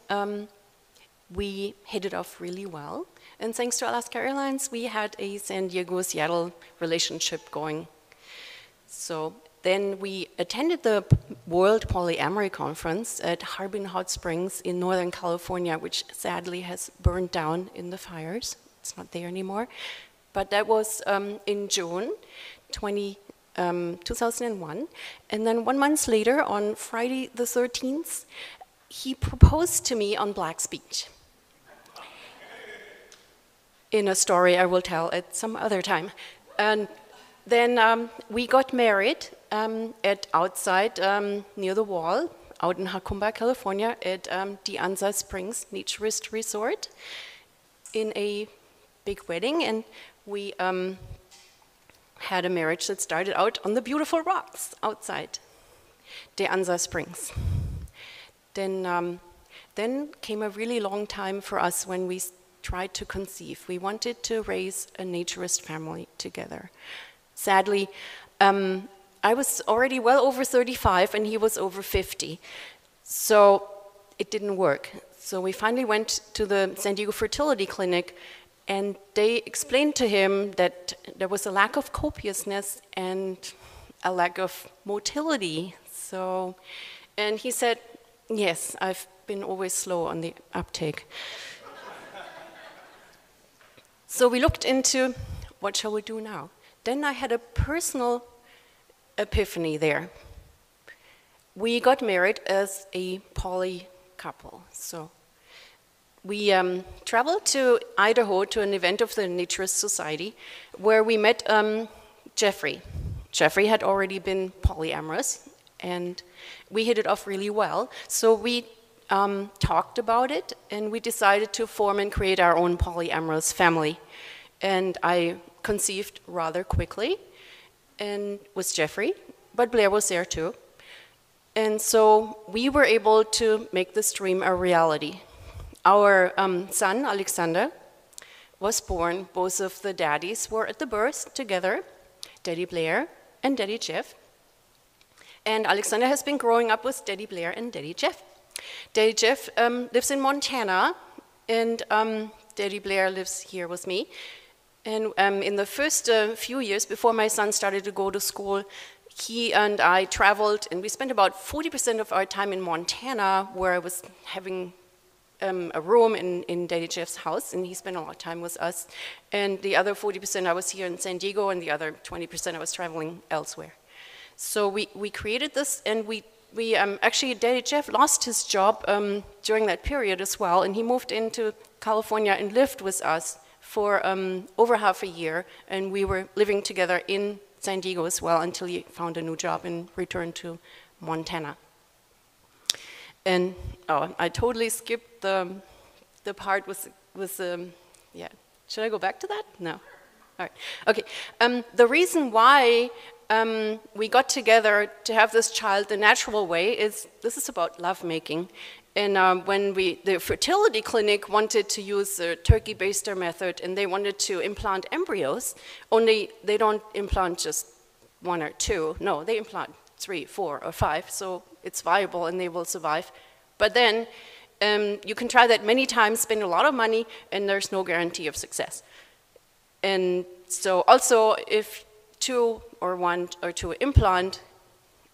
we hit it off really well. And thanks to Alaska Airlines, we had a San Diego-Seattle relationship going. So then we attended the World Polyamory Conference at Harbin Hot Springs in Northern California, which sadly has burned down in the fires. It's not there anymore. But that was in June 2001. And then 1 month later, on Friday the 13th, he proposed to me on Black's Beach. In a story I will tell at some other time. And then we got married at outside near the wall, out in Jacumba, California, at De Anza Springs Naturist Resort in a big wedding. And we had a marriage that started out on the beautiful rocks outside De Anza Springs. Then came a really long time for us when we tried to conceive. We wanted to raise a naturist family together. Sadly, I was already well over 35 and he was over 50. So it didn't work. So we finally went to the San Diego Fertility Clinic and they explained to him that there was a lack of copiousness and a lack of motility. So, and he said, yes, I've been always slow on the uptake. So we looked into what shall we do now? Then I had a personal epiphany there. We got married as a poly couple. So we traveled to Idaho to an event of the Naturist Society where we met Jeffrey. Jeffrey had already been polyamorous and we hit it off really well. So we talked about it and we decided to form and create our own polyamorous family. And I conceived rather quickly and with Jeffrey, but Blair was there too. And so we were able to make this dream a reality. Our son, Alexander, was born. Both of the daddies were at the birth together, Daddy Blair and Daddy Jeff. And Alexander has been growing up with Daddy Blair and Daddy Jeff. Daddy Jeff lives in Montana, and Daddy Blair lives here with me. And in the first few years before my son started to go to school, he and I traveled, and we spent about 40% of our time in Montana, where I was having a room in Daddy Jeff's house, and he spent a lot of time with us. And the other 40% I was here in San Diego, and the other 20% I was traveling elsewhere. So we created this, and we actually, Daddy Jeff lost his job during that period as well, and he moved into California and lived with us for over half a year, and we were living together in San Diego as well until he found a new job and returned to Montana. And oh, I totally skipped the part with yeah. Should I go back to that? No. All right. Okay. The reason why we got together to have this child the natural way is this is about lovemaking. And when the fertility clinic wanted to use the turkey baster method and they wanted to implant embryos, only they don't implant just 1 or 2. No, they implant 3, 4, or 5, so it's viable and they will survive. But then you can try that many times, spend a lot of money, and there's no guarantee of success. And so also, if 2 or 1 or 2 implant,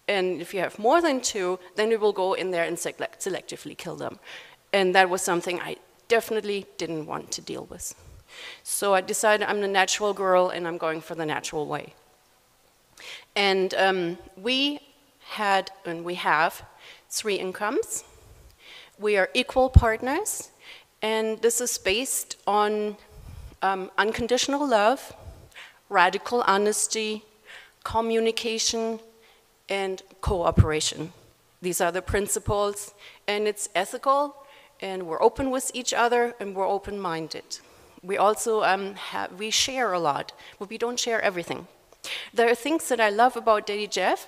and if you have more than 2, then it will go in there and selectively kill them. And that was something I definitely didn't want to deal with. So I decided I'm the natural girl and I'm going for the natural way. And we had, and we have, 3 incomes. We are equal partners, and this is based on unconditional love, radical honesty, communication, and cooperation. These are the principles, and it's ethical, and we're open with each other, and we're open-minded. We also we share a lot, but we don't share everything. There are things that I love about Daddy Jeff,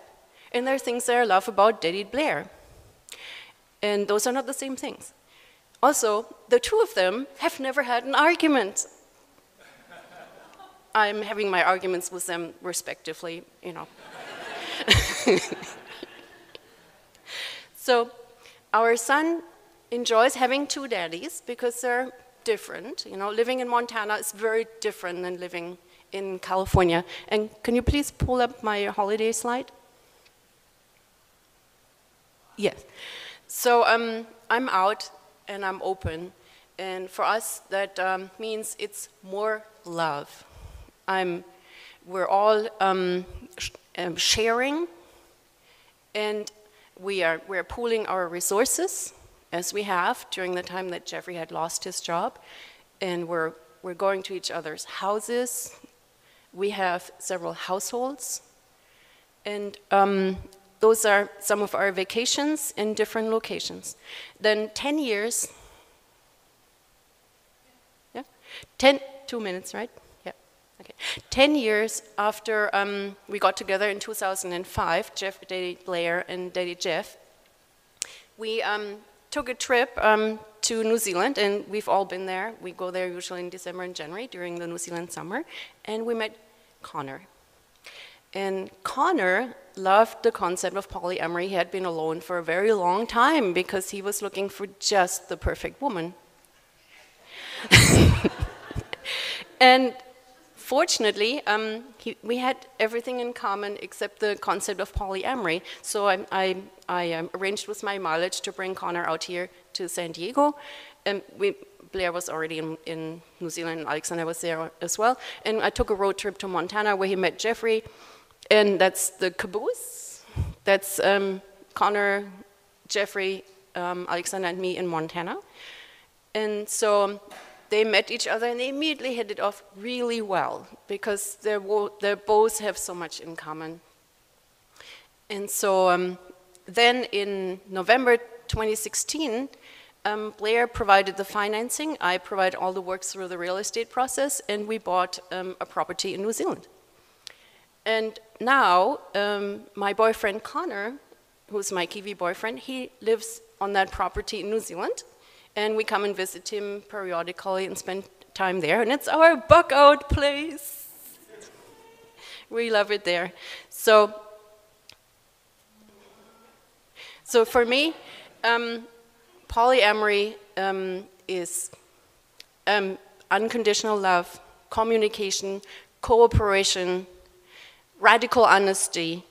and there are things that I love about Daddy Blair. And those are not the same things. Also, the 2 of them have never had an argument. I'm having my arguments with them respectively, you know. So our son enjoys having 2 daddies because they're different. You know, living in Montana is very different than living in California. And can you please pull up my holiday slide? Yes. So I'm out and I'm open. And for us, that means it's more love. We're all sharing, and we're pooling our resources, as we have during the time that Jeffrey had lost his job, and we're going to each other's houses. We have several households, and those are some of our vacations in different locations. Then 10 years, yeah, 2 minutes, right? Yeah, okay. 10 years after we got together in 2005, Daddy Blair and Daddy Jeff, we took a trip to New Zealand, and we've all been there. We go there usually in December and January during the New Zealand summer, and we met Connor. And Connor loved the concept of polyamory. He had been alone for a very long time because he was looking for just the perfect woman. And fortunately, we had everything in common except the concept of polyamory. So I arranged with my mileage to bring Connor out here to San Diego. And Blair was already in New Zealand, and Alexander was there as well. And I took a road trip to Montana where he met Jeffrey. And that's the caboose. That's Connor, Jeffrey, Alexander, and me in Montana. And so they met each other, and they immediately hit it off really well because they both have so much in common. And so then in November 2016, Blair provided the financing. I provided all the work through the real estate process, and we bought a property in New Zealand. And now, my boyfriend Connor, who's my Kiwi boyfriend, he lives on that property in New Zealand. And we come and visit him periodically and spend time there. And it's our bug out place. We love it there. So for me, polyamory is unconditional love, communication, cooperation, radical honesty,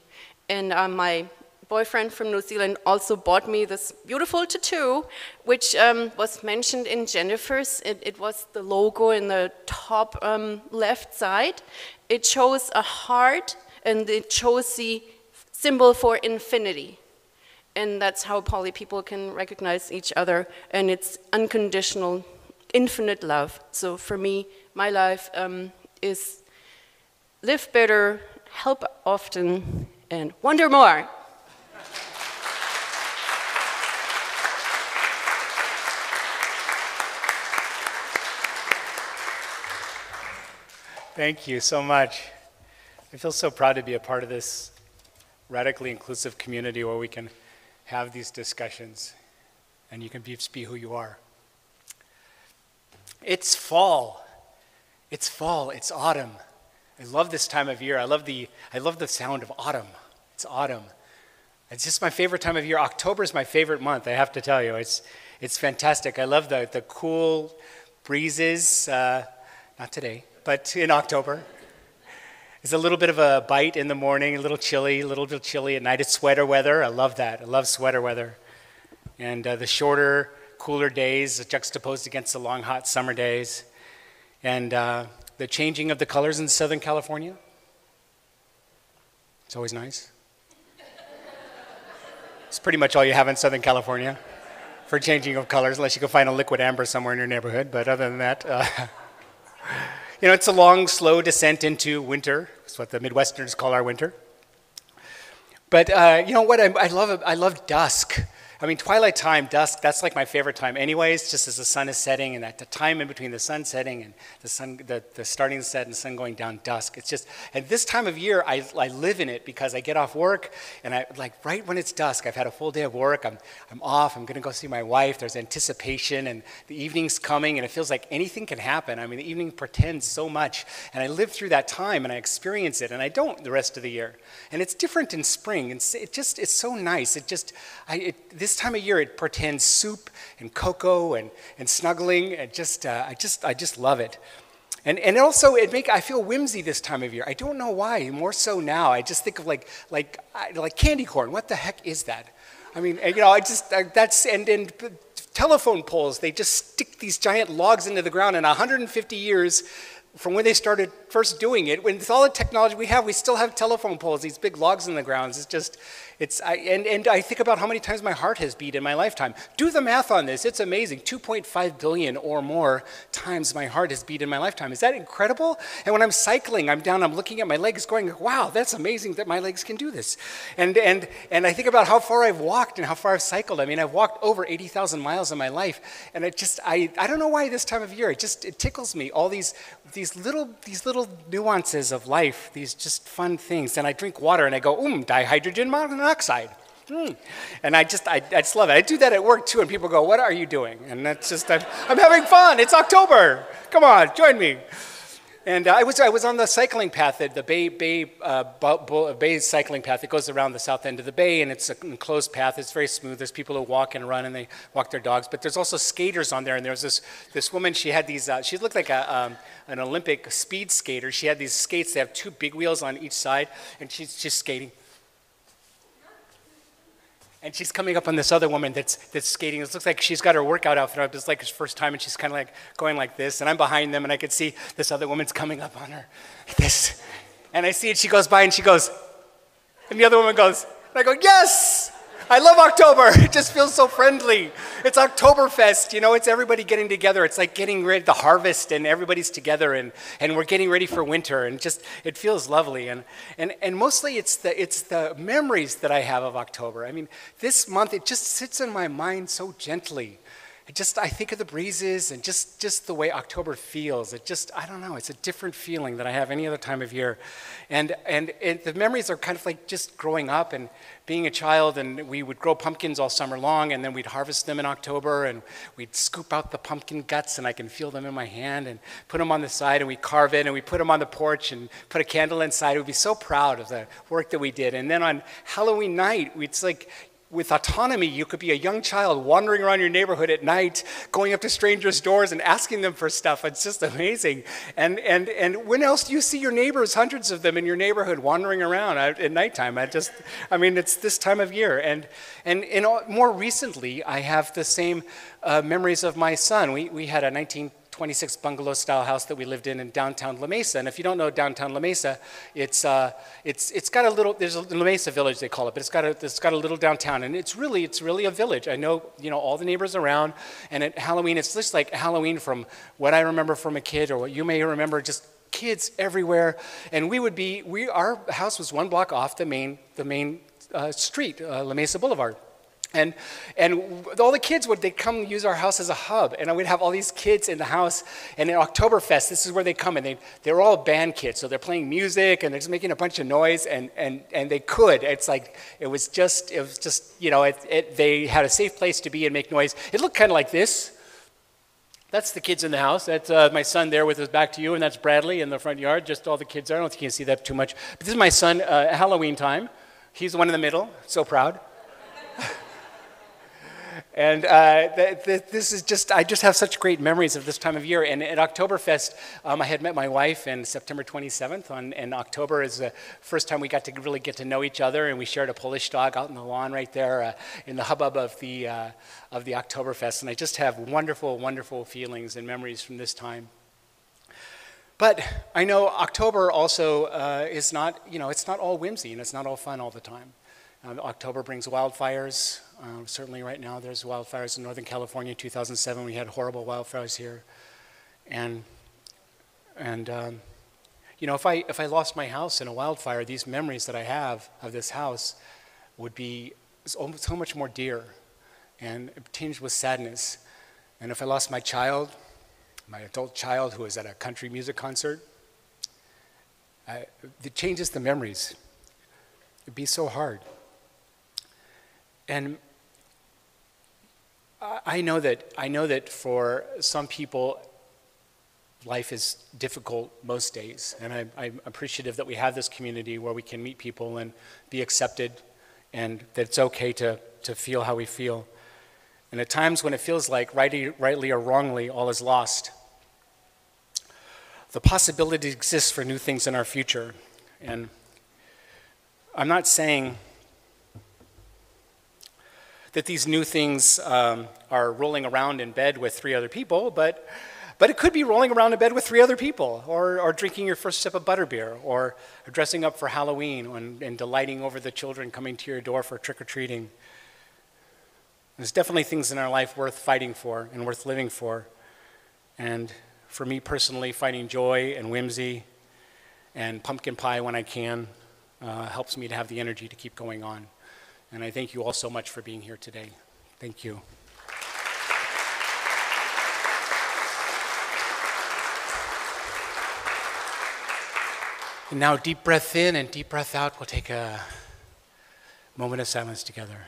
and my boyfriend from New Zealand also bought me this beautiful tattoo, which was mentioned in Jennifer's. It was the logo in the top left side. It shows a heart, and it shows the symbol for infinity. And that's how poly people can recognize each other, and it's unconditional, infinite love. So for me, my life is live better, help often, and wonder more. Thank you so much. I feel so proud to be a part of this radically inclusive community where we can have these discussions and you can just be who you are. It's fall. It's fall. It's autumn. I love this time of year. I love the sound of autumn. It's autumn. It's just my favorite time of year. October is my favorite month, I have to tell you. It's fantastic. I love the cool breezes, not today, but in October. It's a little bit of a bite in the morning, a little bit chilly at night. It's sweater weather. I love that. I love sweater weather. And the shorter, cooler days juxtaposed against the long, hot summer days. And the changing of the colors in Southern California. It's always nice. It's pretty much all you have in Southern California for changing of colors, unless you can find a liquid amber somewhere in your neighborhood. But other than that, it's a long, slow descent into winter. It's what the Midwesterners call our winter. But you know what? I love dusk. I mean, twilight time, dusk, that's like my favorite time anyways, just as the sun is setting, and at the time in between the sun setting and the starting to set and the sun going down, dusk. It's just, and this time of year, I live in it because I get off work, and right when it's dusk, I've had a full day of work, I'm off, I'm gonna go see my wife, there's anticipation, and the evening's coming, and it feels like anything can happen. I mean, the evening portends so much, and I live through that time, and I experience it, and I don't the rest of the year. And it's different in spring, and it's so nice. This time of year, it portends soup and cocoa and snuggling. And I just love it. And also, I feel whimsy this time of year. I don't know why. More so now, I just think of like candy corn. What the heck is that? I mean, and telephone poles. They just stick these giant logs into the ground. And 150 years from when they started first doing it, with all the technology we have, we still have telephone poles, these big logs in the ground. And I think about how many times my heart has beat in my lifetime. Do the math on this. It's amazing. 2.5 billion or more times my heart has beat in my lifetime. Is that incredible? And when I'm cycling, I'm looking at my legs going, wow, that's amazing that my legs can do this. And I think about how far I've walked and how far I've cycled. I mean, I've walked over 80,000 miles in my life. And I don't know why this time of year, it tickles me, all these little nuances of life, these just fun things. And I drink water and I go, dihydrogen monoxide. And I just love it. I do that at work too, and people go, what are you doing? And that's just, I'm having fun. It's October. Come on, join me. And I was on the cycling path, the Bay cycling path. It goes around the south end of the bay, and it's an enclosed path. It's very smooth. There's people who walk and run, and they walk their dogs. But there's also skaters on there, and there was this woman. She had these. She looked like an Olympic speed skater. She had these skates. They have two big wheels on each side, and she's just skating. And she's coming up on this other woman that's skating. It looks like she's got her workout outfit on. It's like her first time, and she's kind of like going like this. And I'm behind them, and I could see this other woman's coming up on her like this. And I see it. She goes by, and she goes, and the other woman goes, and I go, yes! I love October. It just feels so friendly. It's Oktoberfest, it's everybody getting together. It's like getting ready to harvest, and everybody's together, and we're getting ready for winter, and it feels lovely. And mostly it's the memories that I have of October. I mean, this month, it just sits in my mind so gently. I think of the breezes and just the way October feels. I don't know, it's a different feeling than I have any other time of year. And the memories are kind of like just growing up and being a child, and we would grow pumpkins all summer long, and then we'd harvest them in October, and we'd scoop out the pumpkin guts, and I can feel them in my hand, and put them on the side, and we carve it, and we put them on the porch, and put a candle inside. We'd be so proud of the work that we did. And then on Halloween night, it's like, with autonomy, you could be a young child wandering around your neighborhood at night, going up to strangers' doors and asking them for stuff. It's just amazing. And when else do you see your neighbors, hundreds of them in your neighborhood, wandering around at nighttime? It's this time of year. And more recently, I have the same memories of my son. We had a 1926 bungalow-style house that we lived in downtown La Mesa. And if you don't know downtown La Mesa, it's got a little. There's a La Mesa Village, they call it, but it's got a little downtown, and it's really a village. I know all the neighbors around, and at Halloween, it's just like Halloween from what I remember from a kid, or what you may remember, just kids everywhere. And our house was 1 block off the main street, La Mesa Boulevard. And all the kids they'd come use our house as a hub, and I would have all these kids in the house. And at Oktoberfest, this is where they come, and they're all band kids, so they're playing music and they're just making a bunch of noise, and they could. They had a safe place to be and make noise. It looked kind of like this. That's the kids in the house. That's my son there with his back to you, and that's Bradley in the front yard. Just all the kids there. I don't think you can see that too much. But this is my son at Halloween time. He's the one in the middle. So proud. And this is just, I just have such great memories of this time of year. And at Oktoberfest, I had met my wife on September 27th. And October is the first time we got to really get to know each other. And we shared a Polish dog out in the lawn right there in the hubbub of the Oktoberfest. And I just have wonderful, wonderful feelings and memories from this time. But I know October also is not, it's not all whimsy and it's not all fun all the time. October brings wildfires. Certainly right now there's wildfires in Northern California. In 2007 we had horrible wildfires here. And if I lost my house in a wildfire, these memories that I have of this house would be so much more dear and tinged with sadness. And if I lost my child, my adult child who was at a country music concert, it changes the memories. It'd be so hard. And I know that for some people, life is difficult most days. And I'm appreciative that we have this community where we can meet people and be accepted, and that it's okay to feel how we feel. And at times when it feels like, rightly or wrongly, all is lost, the possibility exists for new things in our future. And I'm not saying that these new things are rolling around in bed with 3 other people, but it could be rolling around in bed with 3 other people, or drinking your first sip of butterbeer, or dressing up for Halloween and delighting over the children coming to your door for trick-or-treating. There's definitely things in our life worth fighting for and worth living for. And for me personally, finding joy and whimsy and pumpkin pie when I can helps me to have the energy to keep going on. And I thank you all so much for being here today. Thank you. And now deep breath in and deep breath out. We'll take a moment of silence together.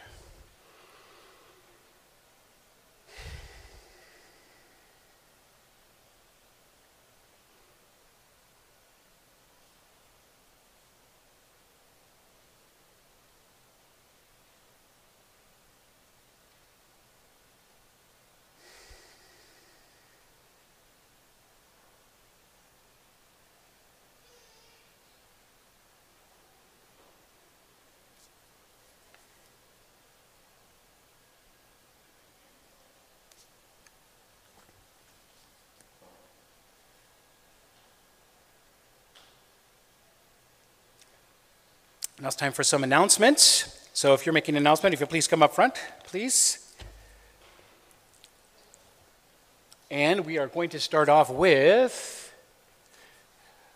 Now it's time for some announcements. So if you're making an announcement, if you'll please come up front, please. And we are going to start off with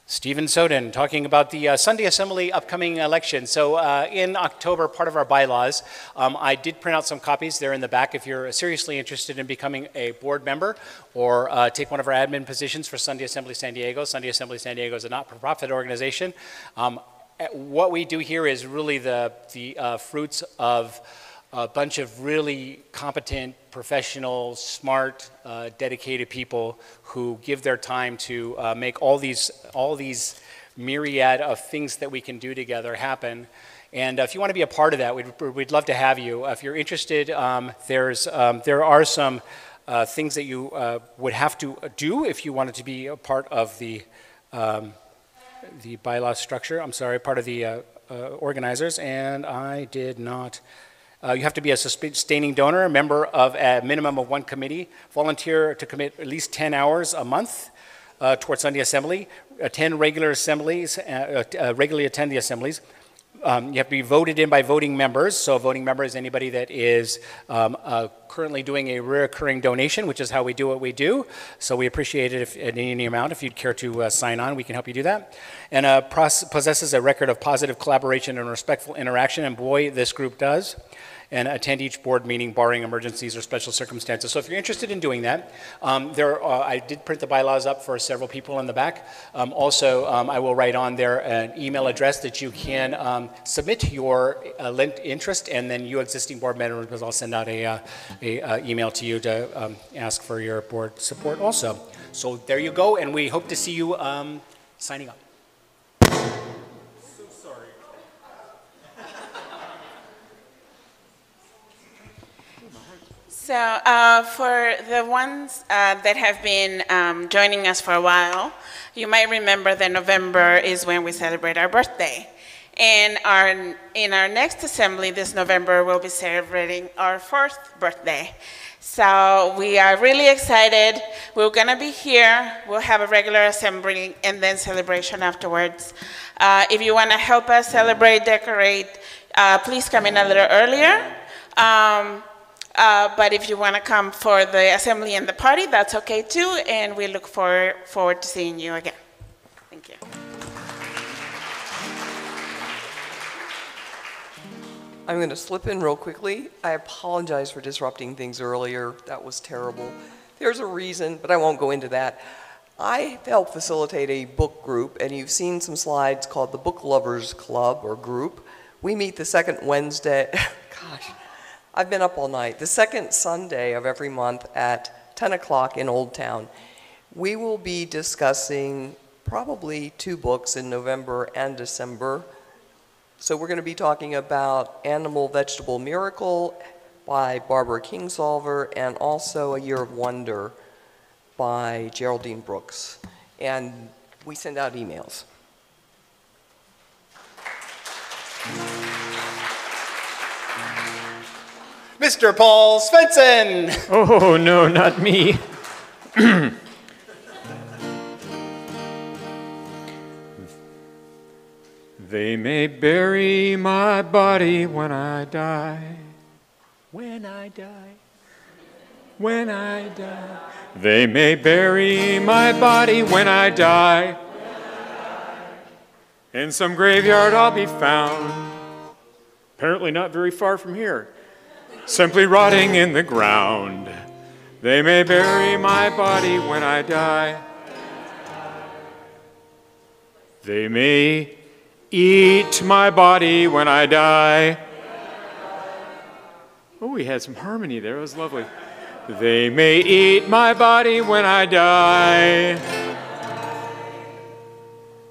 Stephen Soden talking about the Sunday Assembly upcoming election. So in October, part of our bylaws, I did print out some copies. They're in the back if you're seriously interested in becoming a board member or take one of our admin positions for Sunday Assembly San Diego. Sunday Assembly San Diego is a not-for-profit organization. What we do here is really the fruits of a bunch of really competent, professional, smart, dedicated people who give their time to make all these myriad of things that we can do together happen. And if you want to be a part of that, we'd love to have you. If you're interested, there are some things that you would have to do if you wanted to be a part of the bylaw structure, part of the organizers, and I did not. You have to be a sustaining donor, a member of a minimum of 1 committee, volunteer to commit at least 10 hours a month towards Sunday Assembly, attend regular assemblies, regularly attend the assemblies. You have to be voted in by voting members. So a voting member is anybody that is currently doing a recurring donation, which is how we do what we do. So we appreciate it if at any amount. If you'd care to sign on, we can help you do that. And possesses a record of positive collaboration and respectful interaction, and boy, this group does. And attend each board meeting barring emergencies or special circumstances. So if you're interested in doing that, I did print the bylaws up for several people in the back. I will write on there an email address that you can submit your interest, and then you existing board members, I'll send out a a email to you to ask for your board support also. So there you go, and we hope to see you signing up. So for the ones that have been joining us for a while, you might remember that November is when we celebrate our birthday. And in our next assembly this November, we'll be celebrating our 4th birthday. So we are really excited. We're gonna be here. We'll have a regular assembly and then celebration afterwards. If you wanna help us celebrate, decorate, please come in a little earlier. But if you want to come for the assembly and the party, that's okay too, and we look forward to seeing you again. Thank you. I'm going to slip in real quickly. I apologize for disrupting things earlier. That was terrible. There's a reason, but I won't go into that. I help facilitate a book group, and you've seen some slides called the Book Lovers Club or group. We meet the second Wednesday. Gosh. I've been up all night. The second Sunday of every month at 10 o'clock in Old Town. We will be discussing probably 2 books in November and December. So we're going to be talking about Animal Vegetable Miracle by Barbara Kingsolver and also A Year of Wonder by Geraldine Brooks. And we send out emails. Mr. Paul Svensson. Oh, no, not me. They may bury my body when I die. When I die. When I die. They may bury my body when I die. In some graveyard I'll be found. Apparently not very far from here. Simply rotting in the ground. They may bury my body when I die. They may eat my body when I die. Oh, we had some harmony there. It was lovely. They may eat my body when I die.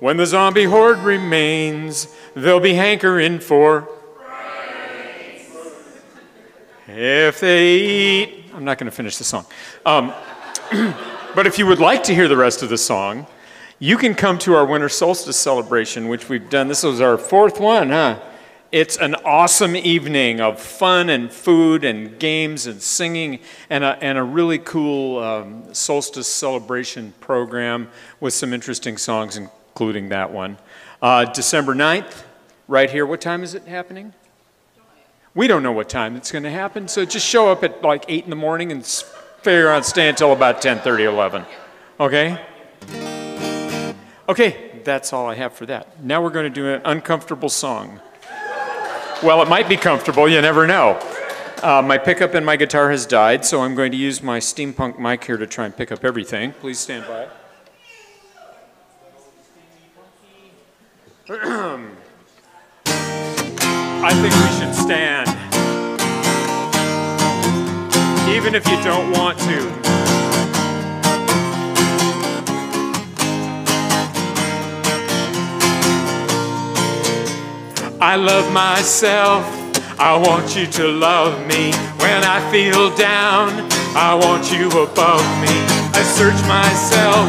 When the zombie horde remains, they'll be hankering for. If they eat, I'm not going to finish the song. But if you would like to hear the rest of the song, you can come to our winter solstice celebration, which we've done. This was our 4th one, huh? It's an awesome evening of fun and food and games and singing and a really cool solstice celebration program with some interesting songs, including that one. December 9th, right here. What time is it happening? We don't know what time it's going to happen, so just show up at like 8 in the morning and figure out stay until about 10:30, 11. Okay? Okay, that's all I have for that. Now we're going to do an uncomfortable song. Well, it might be comfortable, you never know. My pickup and my guitar has died, so I'm going to use my steampunk mic here to try and pick up everything. Please stand by. I think we should stand. Even if you don't want to. I love myself. I want you to love me. When I feel down, I want you above me. I search myself.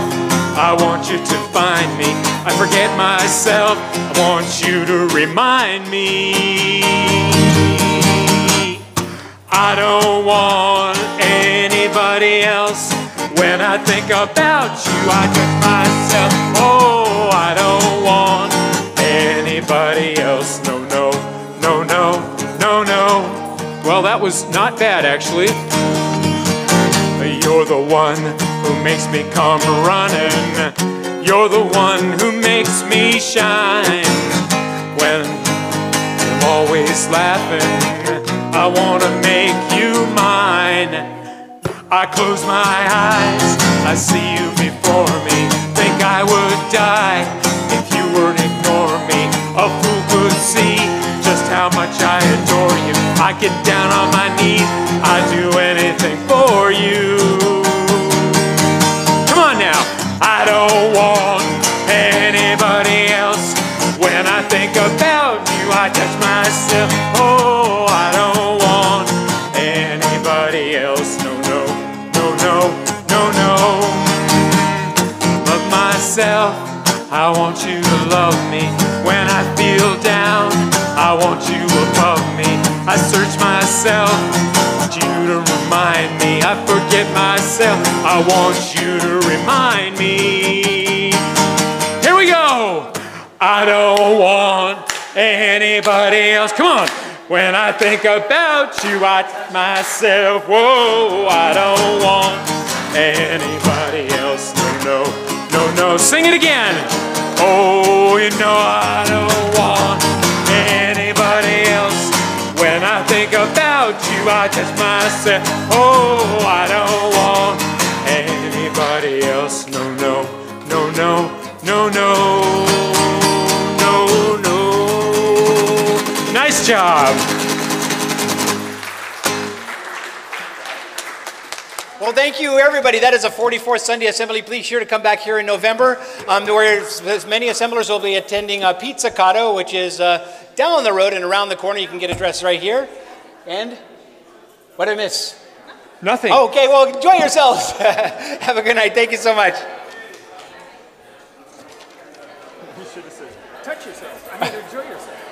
I want you to find me. I forget myself. I want you to remind me. I don't want anybody else. When I think about you, I judge myself. Oh, I don't want anybody else. No, no, no, no, no, no. Well, that was not bad, actually. You're the one who makes me come running. You're the one who makes me shine. When I'm always laughing, I want to make you mine. I close my eyes, I see you before me. Think I would die if you were to ignore me. A fool could see just how much I adore you. I get down on my knees, I'd do anything for you. Come on now. I don't want anybody else. When I think about you, I touch myself. Oh, I don't want anybody else. No, no, no, no, no, no. Love myself. I want you to love me. When I feel down, I want you above me. I search myself, want you to remind me. I forget myself, I want you to remind me. Here we go. I don't want anybody else. Come on. When I think about you, I tell myself, whoa, I don't want anybody else. No, no, no, no. Sing it again. Oh, you know I don't want anybody else. When I think about you, I touch myself. Oh, I don't want anybody else. No, no, no, no, no, no, no, no. Nice job. Well, thank you, everybody. That is a 44th Sunday Assembly. Please sure to come back here in November, where many assemblers will be attending Pizzicato, which is down the road and around the corner. You can get address right here. And what did I miss? Nothing. Oh, okay, well, enjoy yourselves. Have a good night. Thank you so much. You should have said, touch yourself. I mean, enjoy yourself.